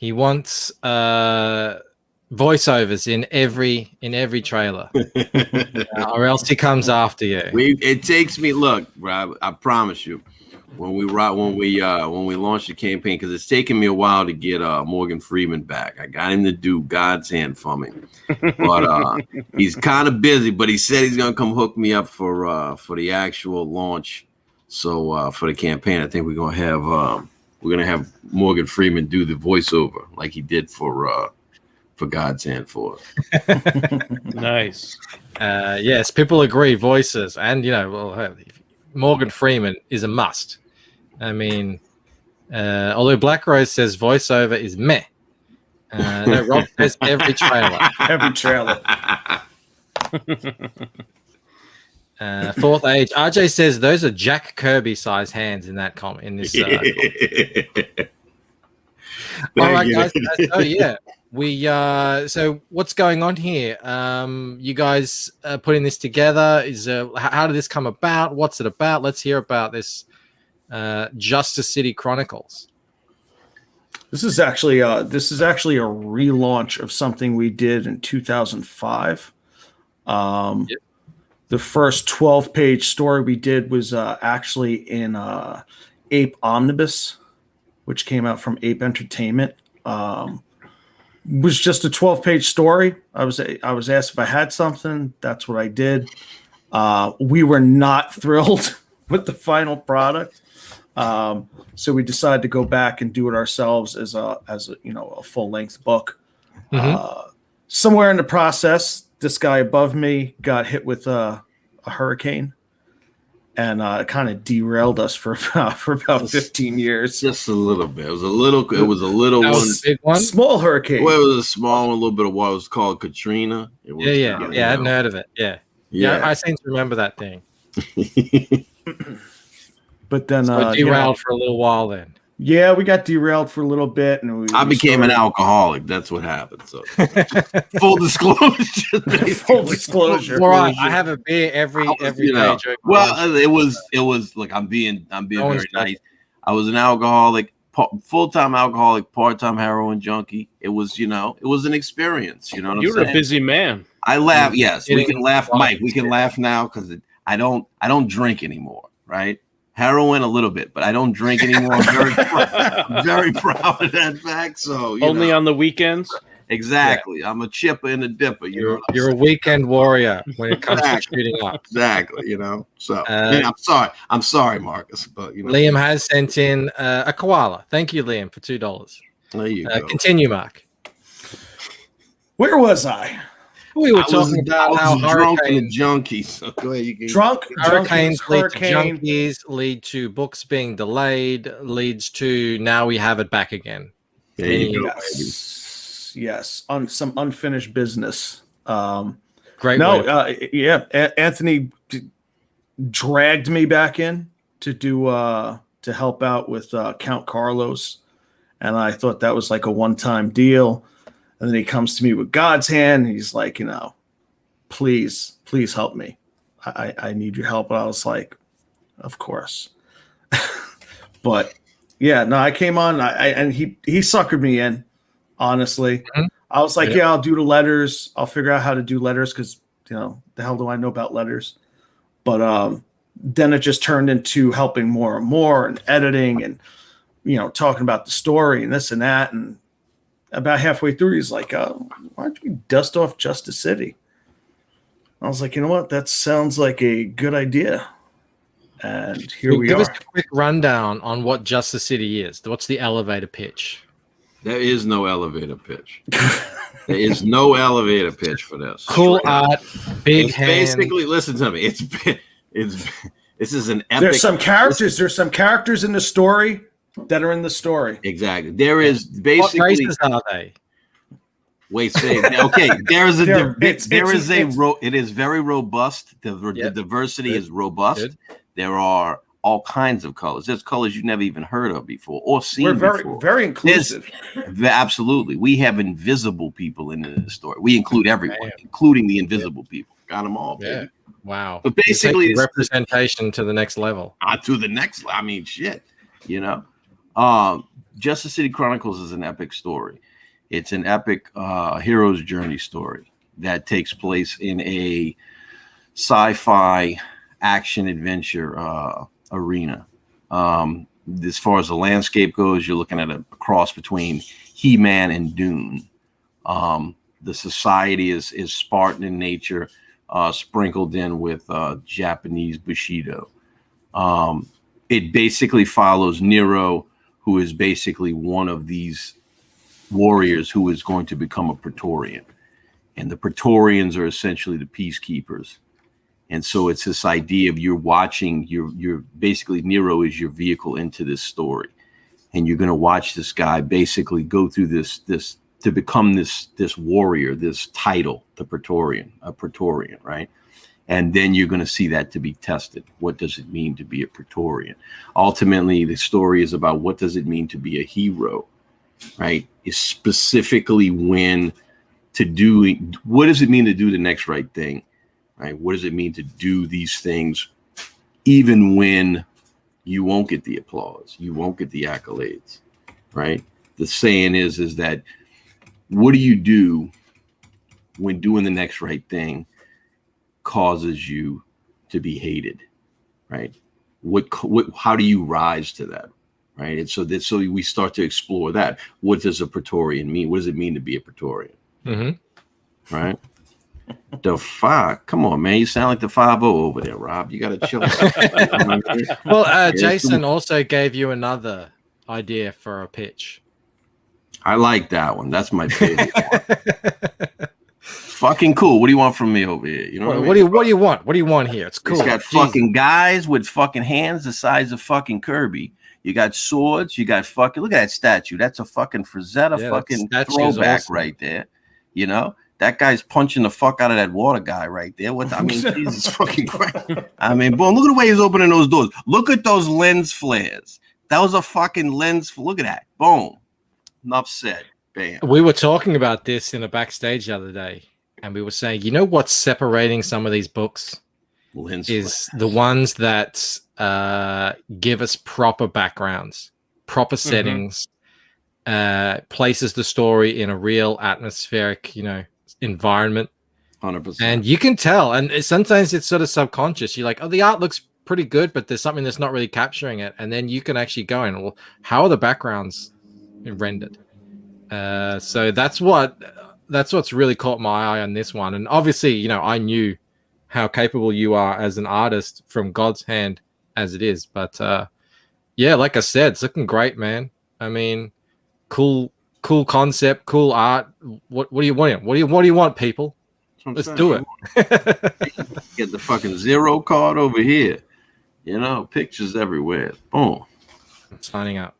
voiceovers in every trailer, or else he comes after you. It takes me. Look, Rob, I promise you, when we launched the campaign, because it's taken me a while to get Morgan Freeman back. I got him to do God's Hand for me, but he's kind of busy. But he said he's gonna come hook me up for the actual launch. So for the campaign, I think we're gonna have Morgan Freeman do the voiceover like he did for God's Hand for us. Nice. Yes, people agree. Voices, and Morgan Freeman is a must. I mean, although Black Rose says voiceover is meh. No, Rob says every trailer. Every trailer. Fourth Age. RJ says those are Jack Kirby size hands in that in this. All right, guys. So yeah, so what's going on here? You guys putting this together? How did this come about? What's it about? Let's hear about this. Justice City Chronicles. This is actually a relaunch of something we did in 2005. Yep. The first 12-page story we did was actually in Ape Omnibus, which came out from Ape Entertainment. Was just a 12-page story. I was asked if I had something. That's what I did. We were not thrilled with the final product, so we decided to go back and do it ourselves as a full-length book. Mm-hmm. Somewhere in the process, this guy above me got hit with a hurricane, and it kind of derailed us for about 15 years. Just a little bit. It was a little big one. Small hurricane. Well, it was a small one, a little bit of what was called Katrina. It was, yeah. I hadn't heard of it. Yeah. I seem to remember that thing. But then derailed for a little while then. Yeah, we got derailed for a little bit, and I became an alcoholic. That's what happened. So, full disclosure. Full disclosure. All right, I have a beer every day. Well, it was like I'm being very nice. I was an alcoholic, full-time alcoholic, part-time heroin junkie. It was an experience. You know what I'm saying? You were a busy man. I laugh. Yes, we can laugh, Mike. We can laugh now because I don't drink anymore. Right. Heroin a little bit, but I don't drink anymore. I'm very proud of that fact. So only on the weekends. Exactly. Yeah. I'm a chipper and a dipper. You're a weekend warrior when it comes to shooting up. Exactly. So I'm sorry, Marcus. But Liam has sent in a koala. Thank you, Liam, for $2. There you go. Continue, Mark. Where was I? We were talking about how drunk and junkies. So go ahead, you can hurricanes lead to junkies, lead to books being delayed, leads to now we have it back again. There you go. Yes. On some unfinished business. Great. Anthony dragged me back in to do to help out with Count Carlos, and I thought that was like a one-time deal. And then he comes to me with God's Hand. And he's like, please help me. I need your help. And I was like, of course. But yeah, no, I came on and he suckered me in, honestly. Mm-hmm. I was like, I'll do the letters. I'll figure out how to do letters because, the hell do I know about letters? But then it just turned into helping more and more and editing and, talking about the story and this and that. And about halfway through, he's like, why don't we dust off Justice City? I was like, you know what? That sounds like a good idea. And here we are. Give us a quick rundown on what Justice City is. What's the elevator pitch? There is no elevator pitch. There is no elevator pitch for this. Cool art, big hand. Basically, listen to me. This is an epic. There's some characters. There's some characters in the story that are in the story. Exactly. There is basically. What races are they? Wait, say okay. There is it is very robust. The diversity is robust. Good. There are all kinds of colors. There's colors you've never even heard of before or seen We're very, before. very inclusive. Absolutely. We have invisible people in the story. We include everyone, including the invisible people. Got them all, baby. Yeah. Wow. But basically, it's representation to the next level. To the next, I mean, shit, you know. Justice City Chronicles is an epic story. It's an epic hero's journey story that takes place in a sci-fi action adventure arena. As far as the landscape goes, you're looking at a cross between He-Man and Dune. The society is Spartan in nature, sprinkled in with Japanese Bushido. It basically follows Nero, who is basically one of these warriors who is going to become a Praetorian. And the Praetorians are essentially the peacekeepers. And so it's this idea of you're watching, you're basically Nero is your vehicle into this story. And you're going to watch this guy basically go through this to become this warrior, this title, a Praetorian, right? And then you're going to see that to be tested. What does it mean to be a Praetorian? Ultimately, the story is about what does it mean to be a hero, right? It's specifically what does it mean to do the next right thing, right? What does it mean to do these things even when you won't get the applause, you won't get the accolades, right? The saying is that what do you do when doing the next right thing causes you to be hated, right? How do you rise to that, right? And so we start to explore that. What does a Praetorian mean? What does it mean to be a Praetorian? Mm-hmm. Right? The fuck? Come on, man. You sound like the 5-0 over there, Rob. You got to chill. Well, Jason also gave you another idea for a pitch. I like that one. That's my favorite one. Fucking cool. What do you want from me over here? You know what do you want? What do you want here? It's cool. It's got fucking guys with fucking hands the size of fucking Kirby. You got swords. You got fucking. Look at that statue. That's a fucking Frazetta fucking throwback awesome. Right there. You know that guy's punching the fuck out of that water guy right there. What I mean, Jesus fucking Christ. I mean, boom. Look at the way he's opening those doors. Look at those lens flares. That was a fucking lens. Look at that. Boom. Enough said. Bam. We were talking about this in a backstage the other day. And we were saying, you know what's separating some of these books is the ones that give us proper backgrounds, proper settings, places the story in a real atmospheric, environment. 100%. And you can tell. And sometimes it's sort of subconscious. You're like, oh, the art looks pretty good, but there's something that's not really capturing it. And then you can actually go in, well, how are the backgrounds rendered? So that's what's really caught my eye on this one. And obviously, I knew how capable you are as an artist from God's hand as it is. But yeah, like I said, it's looking great, man. I mean, cool concept, cool art. What do you want? What do you want, people? Let's do it. Get the fucking zero card over here. Pictures everywhere. Boom. I'm signing up.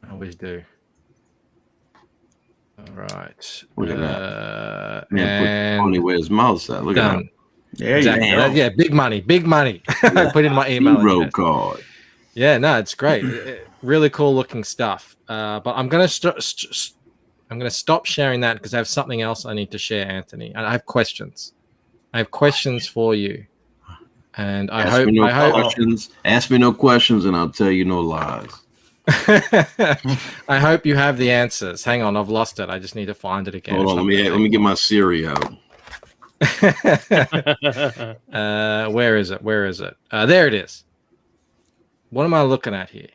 I always do. All right. Look at that. Man, put Tony where his mouth's at. Look at that. Yeah, exactly. Yeah, big money. I put in my email. Hero card. Yeah, no, it's great. Really cool looking stuff. But I'm gonna stop sharing that because I have something else I need to share, Anthony. And I have questions. I have questions for you. And Ask me no questions, and I'll tell you no lies. I hope you have the answers. Hang on, I've lost it. I just need to find it again. Hold on, let me get my Siri out. Where is it? There it is. What am I looking at here?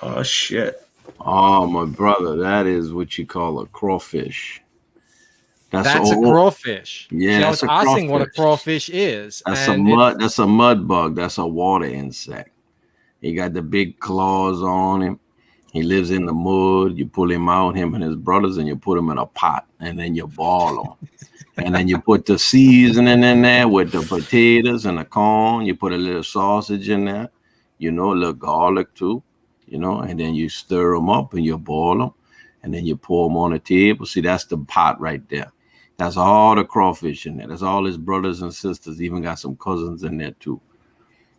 Oh shit. Oh my brother, that is what you call a crawfish. That's a crawfish. Yeah, I was asking what a crawfish is. That's a mud bug. That's a water insect. He got the big claws on him. He lives in the mud. You pull him out, him and his brothers, and you put him in a pot, and then you boil them. And then you put the seasoning in there with the potatoes and the corn. You put a little sausage in there, a little garlic too, and then you stir them up and you boil them, and then you pour them on a table. See, that's the pot right there. That's all the crawfish in there. That's all his brothers and sisters. Even got some cousins in there too.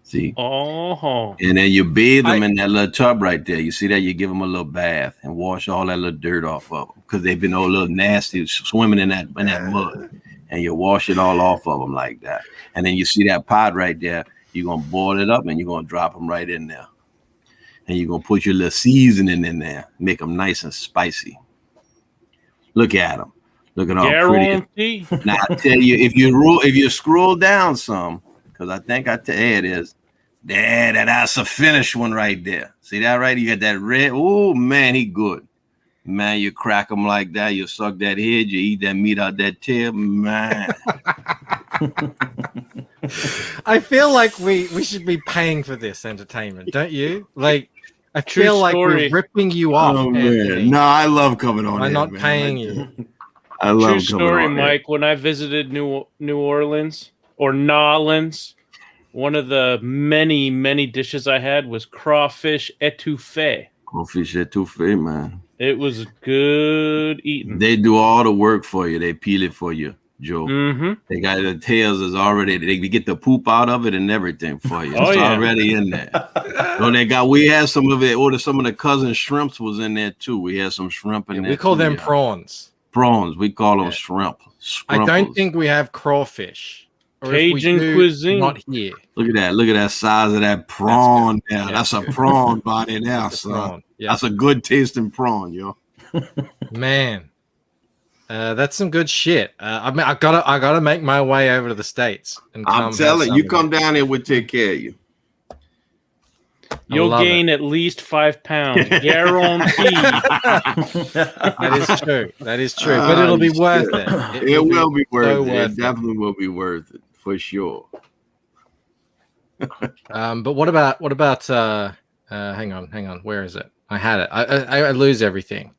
See? Oh. And then you bathe them in that little tub right there. You see that? You give them a little bath and wash all that little dirt off of them because they've been all a little nasty swimming in that mud. And you wash it all off of them like that. And then you see that pot right there. You're going to boil it up and you're going to drop them right in there. And you're going to put your little seasoning in there. Make them nice and spicy. Look at them. Look at all pretty. Now, I tell you, if you scroll down some, because I think there it is. That's a finished one right there. See that right? You got that red. Oh, man, he good. Man, you crack them like that. You suck that head. You eat that meat out that tail. Man. I feel like we should be paying for this entertainment, don't you? Like, I feel like we're ripping you off. Oh, man. No, I love coming on. I'm not paying you. I love True story, Mike. When I visited New Orleans or Nolans, one of the many dishes I had was crawfish etouffee. Crawfish etouffee, man. It was good eating. They do all the work for you. They peel it for you, Joe. Mm-hmm. They got the tails is already. They get the poop out of it and everything for you. It's already in there. So we had some of it. Or some of the cousin shrimps was in there too. We had some shrimp in there. We call them prawns. Prawns. We call them shrimp. I don't think we have crawfish. Cajun cuisine. Not here. Look at that. Look at that size of that prawn. That's a prawn body now, son. Yeah. That's a good tasting prawn, yo. Man, that's some good shit. I mean, I gotta make my way over to the States. And I'm telling you, come down here, we'll take care of you. You'll gain at least 5 pounds, guaranteed. That is true. That is true. But it'll be worth it. It will be worth it. It definitely will be worth it for sure. But what about hang on. Where is it? I had it. I lose everything.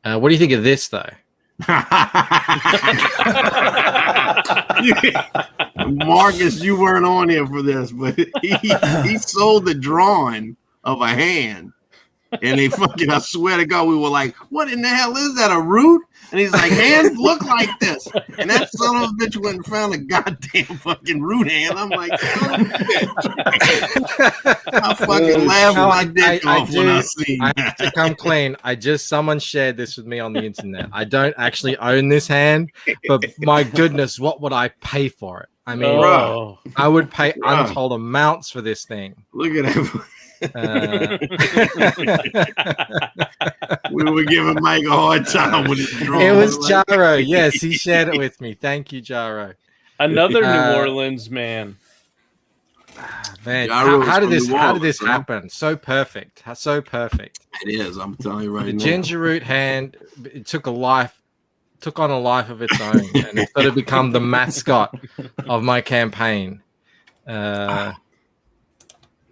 What do you think of this though? Marcus, you weren't on here for this, but he sold the drawing of a hand, and they fucking, I swear to God, we were like, what in the hell is that, a root? And he's like, hands look like this. And that son of a bitch went and found a goddamn fucking root hand. I'm like, son of a bitch. I fucking laughed my dick off when I seen that. I have to come clean. Someone shared this with me on the internet. I don't actually own this hand, but my goodness, what would I pay for it? I mean, I would pay untold amounts for this thing. Look at that. We were giving Mike a hard time when he drew. It was Jaro. Yes, he shared it with me. Thank you, Jaro. Another New Orleans man. Man, how did this happen? So perfect. So perfect. It is. I'm telling you right now. The ginger root hand, it took on a life of its own, and it's sort of become the mascot of my campaign.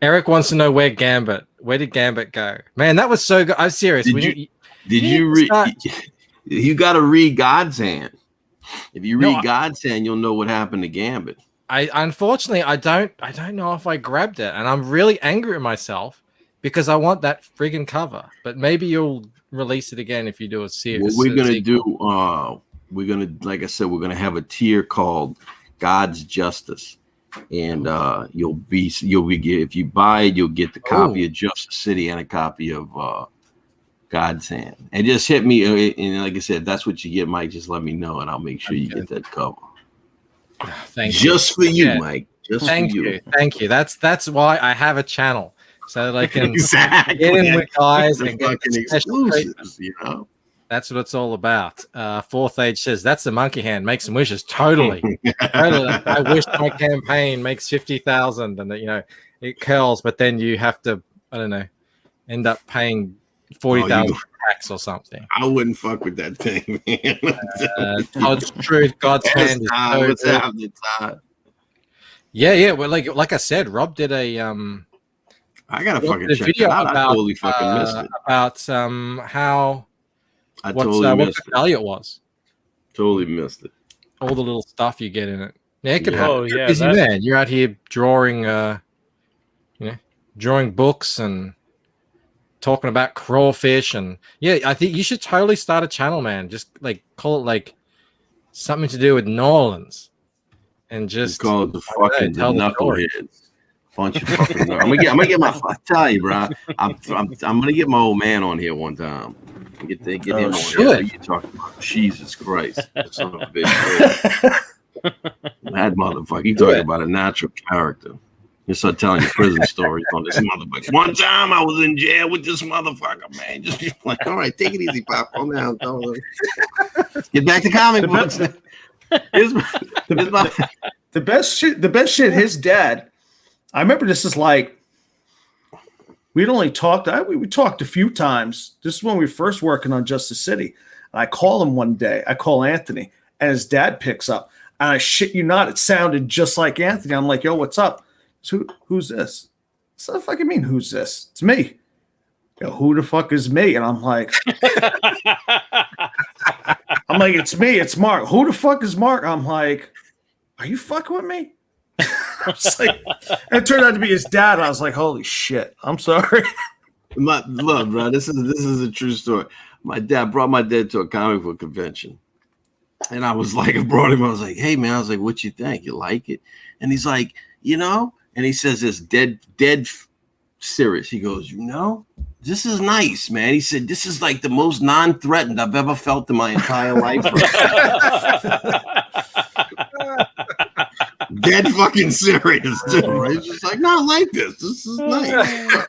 Eric wants to know where did Gambit go? Man, that was so good. I'm serious. Did you read? You got to read God's Hand. If you read God's Hand, you'll know what happened to Gambit. Unfortunately, I don't know if I grabbed it, and I'm really angry at myself because I want that friggin' cover. But maybe you'll release it again if you do a series. What we're gonna do? Like I said, we're gonna have a tier called God's Justice. And you'll be if you buy it, you'll get the copy of Justice City and a copy of God's Hand. And just hit me, and like I said, that's what you get, Mike. Just let me know, and I'll make sure you get that cover. Thank you. Just for you, Mike. Thank you. Thank you. That's why I have a channel, so that I can get in with guys and get exclusives. You know. That's what it's all about. Fourth Age says that's the monkey hand. Make some wishes. Totally. I wish my campaign makes 50,000 and it curls, but then you have to, I don't know, end up paying 40,000 tax or something. I wouldn't fuck with that thing, man. God's truth, God's hand. What's happening, Todd? Yeah. Well, like I said, Rob did a I gotta fucking check video it out. I totally fucking missed it. About how. What the value was. Totally missed it. All the little stuff you get in it. Yeah, it could happen. You're busy man. You're out here drawing, drawing books and talking about crawfish, and I think you should totally start a channel, man. Just like call it like something to do with New Orleans, and just call it the fucking Knuckleheads. Bunch of fucking nerds. I'm gonna get my. I tell you, bro. I'm gonna get my old man on here one time. Get him on here. You talking about Jesus Christ? That son of a bitch. That motherfucker. You talking about a natural character. You start telling your prison stories on this motherfucker. One time I was in jail with this motherfucker, man. Just like, all right, take it easy, Pop. Calm down. Get back to comic books. The best shit. His dad. I remember this is like we'd only talked. We talked a few times. This is when we were first working on Justice City. And I call him one day. I call Anthony, and his dad picks up. And I shit you not, it sounded just like Anthony. I'm like, yo, what's up? So, who's this? So the fucking mean, who's this? It's me. Yo, who the fuck is me? And I'm like, it's me. It's Mark. Who the fuck is Mark? I'm like, are you fucking with me? I was like, and it turned out to be his dad. I was like, holy shit. I'm sorry. Look, bro, this is a true story. My dad brought my dad to a comic book convention. And I was like, I brought him. I was like, hey, man. I was like, what you think? You like it? And he's like, and he says this dead serious. He goes, this is nice, man. He said, this is like the most non-threatened I've ever felt in my entire life. Dead fucking serious, too, right? He's just like, no, I like this. This is nice.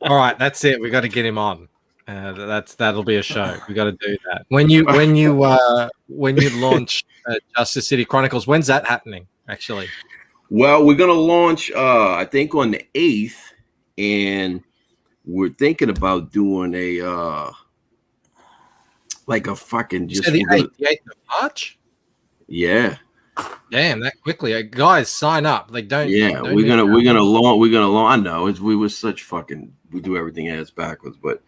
All right, that's it. We got to get him on. That'll be a show. We got to do that. When you launch Justice City Chronicles, when's that happening? Actually, well, we're gonna launch. I think on the 8th, and we're thinking about doing a like a fucking just the 8th of March. Yeah. Damn, that quickly, guys! Sign up. Like, don't. Yeah, don't we're gonna launch. I know we were such fucking. We do everything ass backwards, but.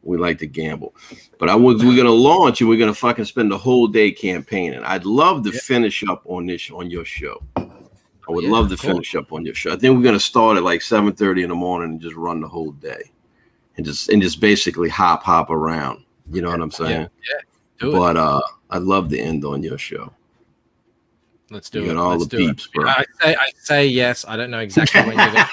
We like to gamble, but we're gonna launch and we're gonna fucking spend the whole day campaigning. I'd love to finish up on your show. I would love to finish up on your show. I think we're gonna start at like 7:30 in the morning and just run the whole day, and just basically hop around. You know what I'm saying? Yeah. But I'd love to end on your show. Let's do it. Got all the peeps, bro. I say yes. I don't know exactly when you're gonna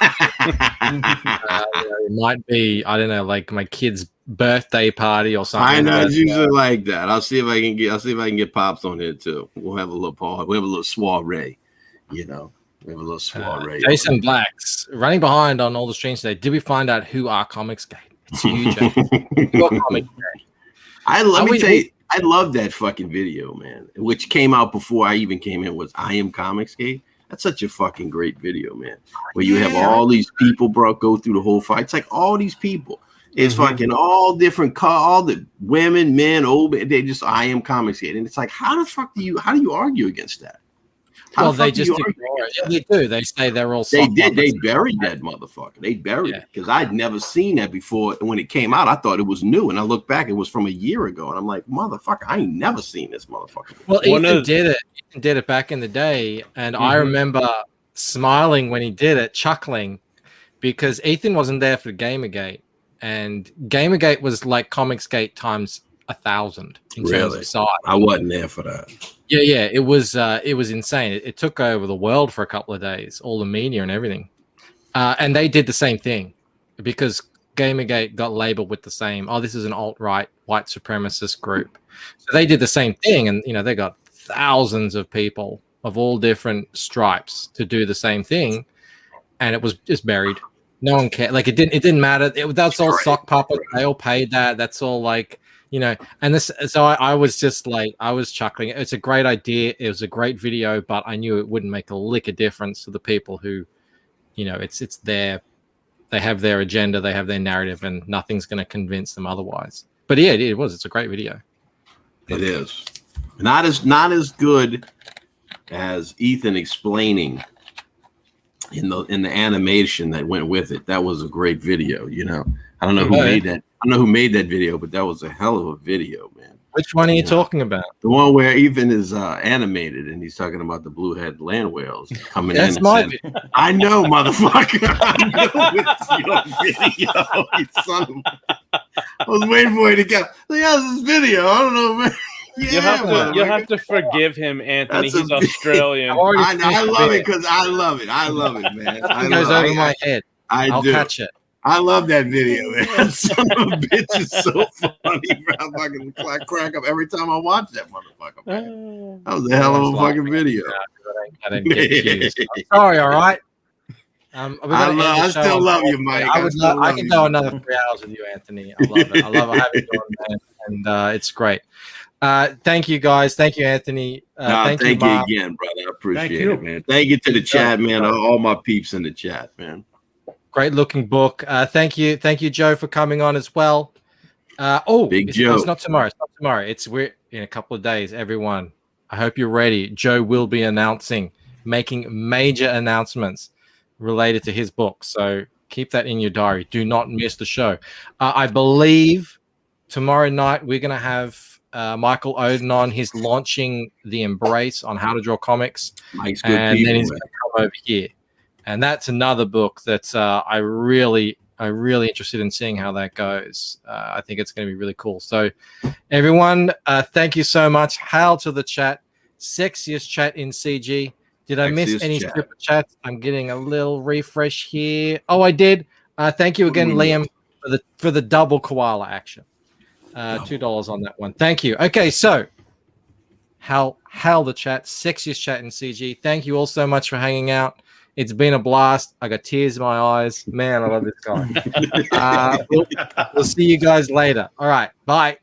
it might be, I don't know, like my kid's birthday party or something. I know it's usually like that. I'll see if I can get Pops on here too. We'll have a little party. We have a little soiree. We have a little soiree. Jason Black's running behind on all the streams today. Did we find out who Are ComicsGate? It's huge. Let me tell you, I love that fucking video, man. Which came out before I even came in. Was I Am ComicsGate? That's such a fucking great video, man. Where you have all these people, bro, go through the whole fight. It's like all these people. It's fucking all different, all the women, men, old. They just I Am ComicsGate, and it's like, how do you argue against that? Well, they just ignore it. Yeah, they do. They say they're all. They did. They buried that motherfucker. They buried it because I'd never seen that before. When it came out, I thought it was new, and I looked back, it was from a year ago, and I'm like, motherfucker, I ain't never seen this motherfucker. Well, Ethan did it. Ethan did it back in the day, and I remember smiling when he did it, chuckling, because Ethan wasn't there for Gamergate, and Gamergate was like ComicsGate times 1,000 in terms of size. I wasn't there for that. Yeah, it was insane. It took over the world for a couple of days, all the media and everything. And they did the same thing because Gamergate got labeled with the same, this is an alt-right white supremacist group. So they did the same thing, and they got thousands of people of all different stripes to do the same thing, and it was just buried. No one cared. Like it didn't matter. That's all sock puppets. They all paid that. That's all like. And this, so I was just like, I was chuckling. It's a great idea. It was a great video, but I knew it wouldn't make a lick of difference to the people who, it's they have their agenda, they have their narrative, and nothing's going to convince them otherwise. But yeah, it was. It's a great video. It is not as good as Ethan explaining in the animation that went with it. That was a great video. I don't know who made that. I don't know who made that video, but that was a hell of a video, man. Which one are you talking about? The one where Ethan is animated and he's talking about the blue-head land whales coming in. I know, motherfucker. I know it's your video, you son of a... I was waiting for you to go. Yeah, this video. I don't know, man. You'll have to forgive him, Anthony. He's Australian. I love it because I love it. I love it, man. It goes over my head. I'll catch it. I love that video, man. That son of a bitch is so funny, bro. I fucking crack up every time I watch that motherfucker, man. That was a hell of a fucking video. I didn't get cues. Sorry, all right. I still love you, Mike. I can go another 3 hours with you, Anthony. I love it. I love having you on, man, and it's great. Thank you, guys. Thank you, Anthony. Thank you again, brother. I appreciate it, man. Thank you to the chat, man. All my peeps in the chat, man. Great looking book. Thank you, Joe, for coming on as well. Big Joe. It's not tomorrow. It's not tomorrow. We're in a couple of days. Everyone, I hope you're ready. Joe will be making major announcements related to his book. So keep that in your diary. Do not miss the show. I believe tomorrow night we're going to have Michael Oden on. He's launching The Embrace on how to draw comics. Mike's good and people, then he's going to come over here. And that's another book that I'm really interested in seeing how that goes. I think it's going to be really cool. So everyone, thank you so much. Hail to the chat. Sexiest chat in CG. Did I miss any super chats? I'm getting a little refresh here. Oh, I did. Thank you again, Liam, for the double koala action. $2 on that one. Thank you. Okay, so how the chat, sexiest chat in CG. Thank you all so much for hanging out. It's been a blast. I got tears in my eyes. Man, I love this guy. We'll see you guys later. All right. Bye.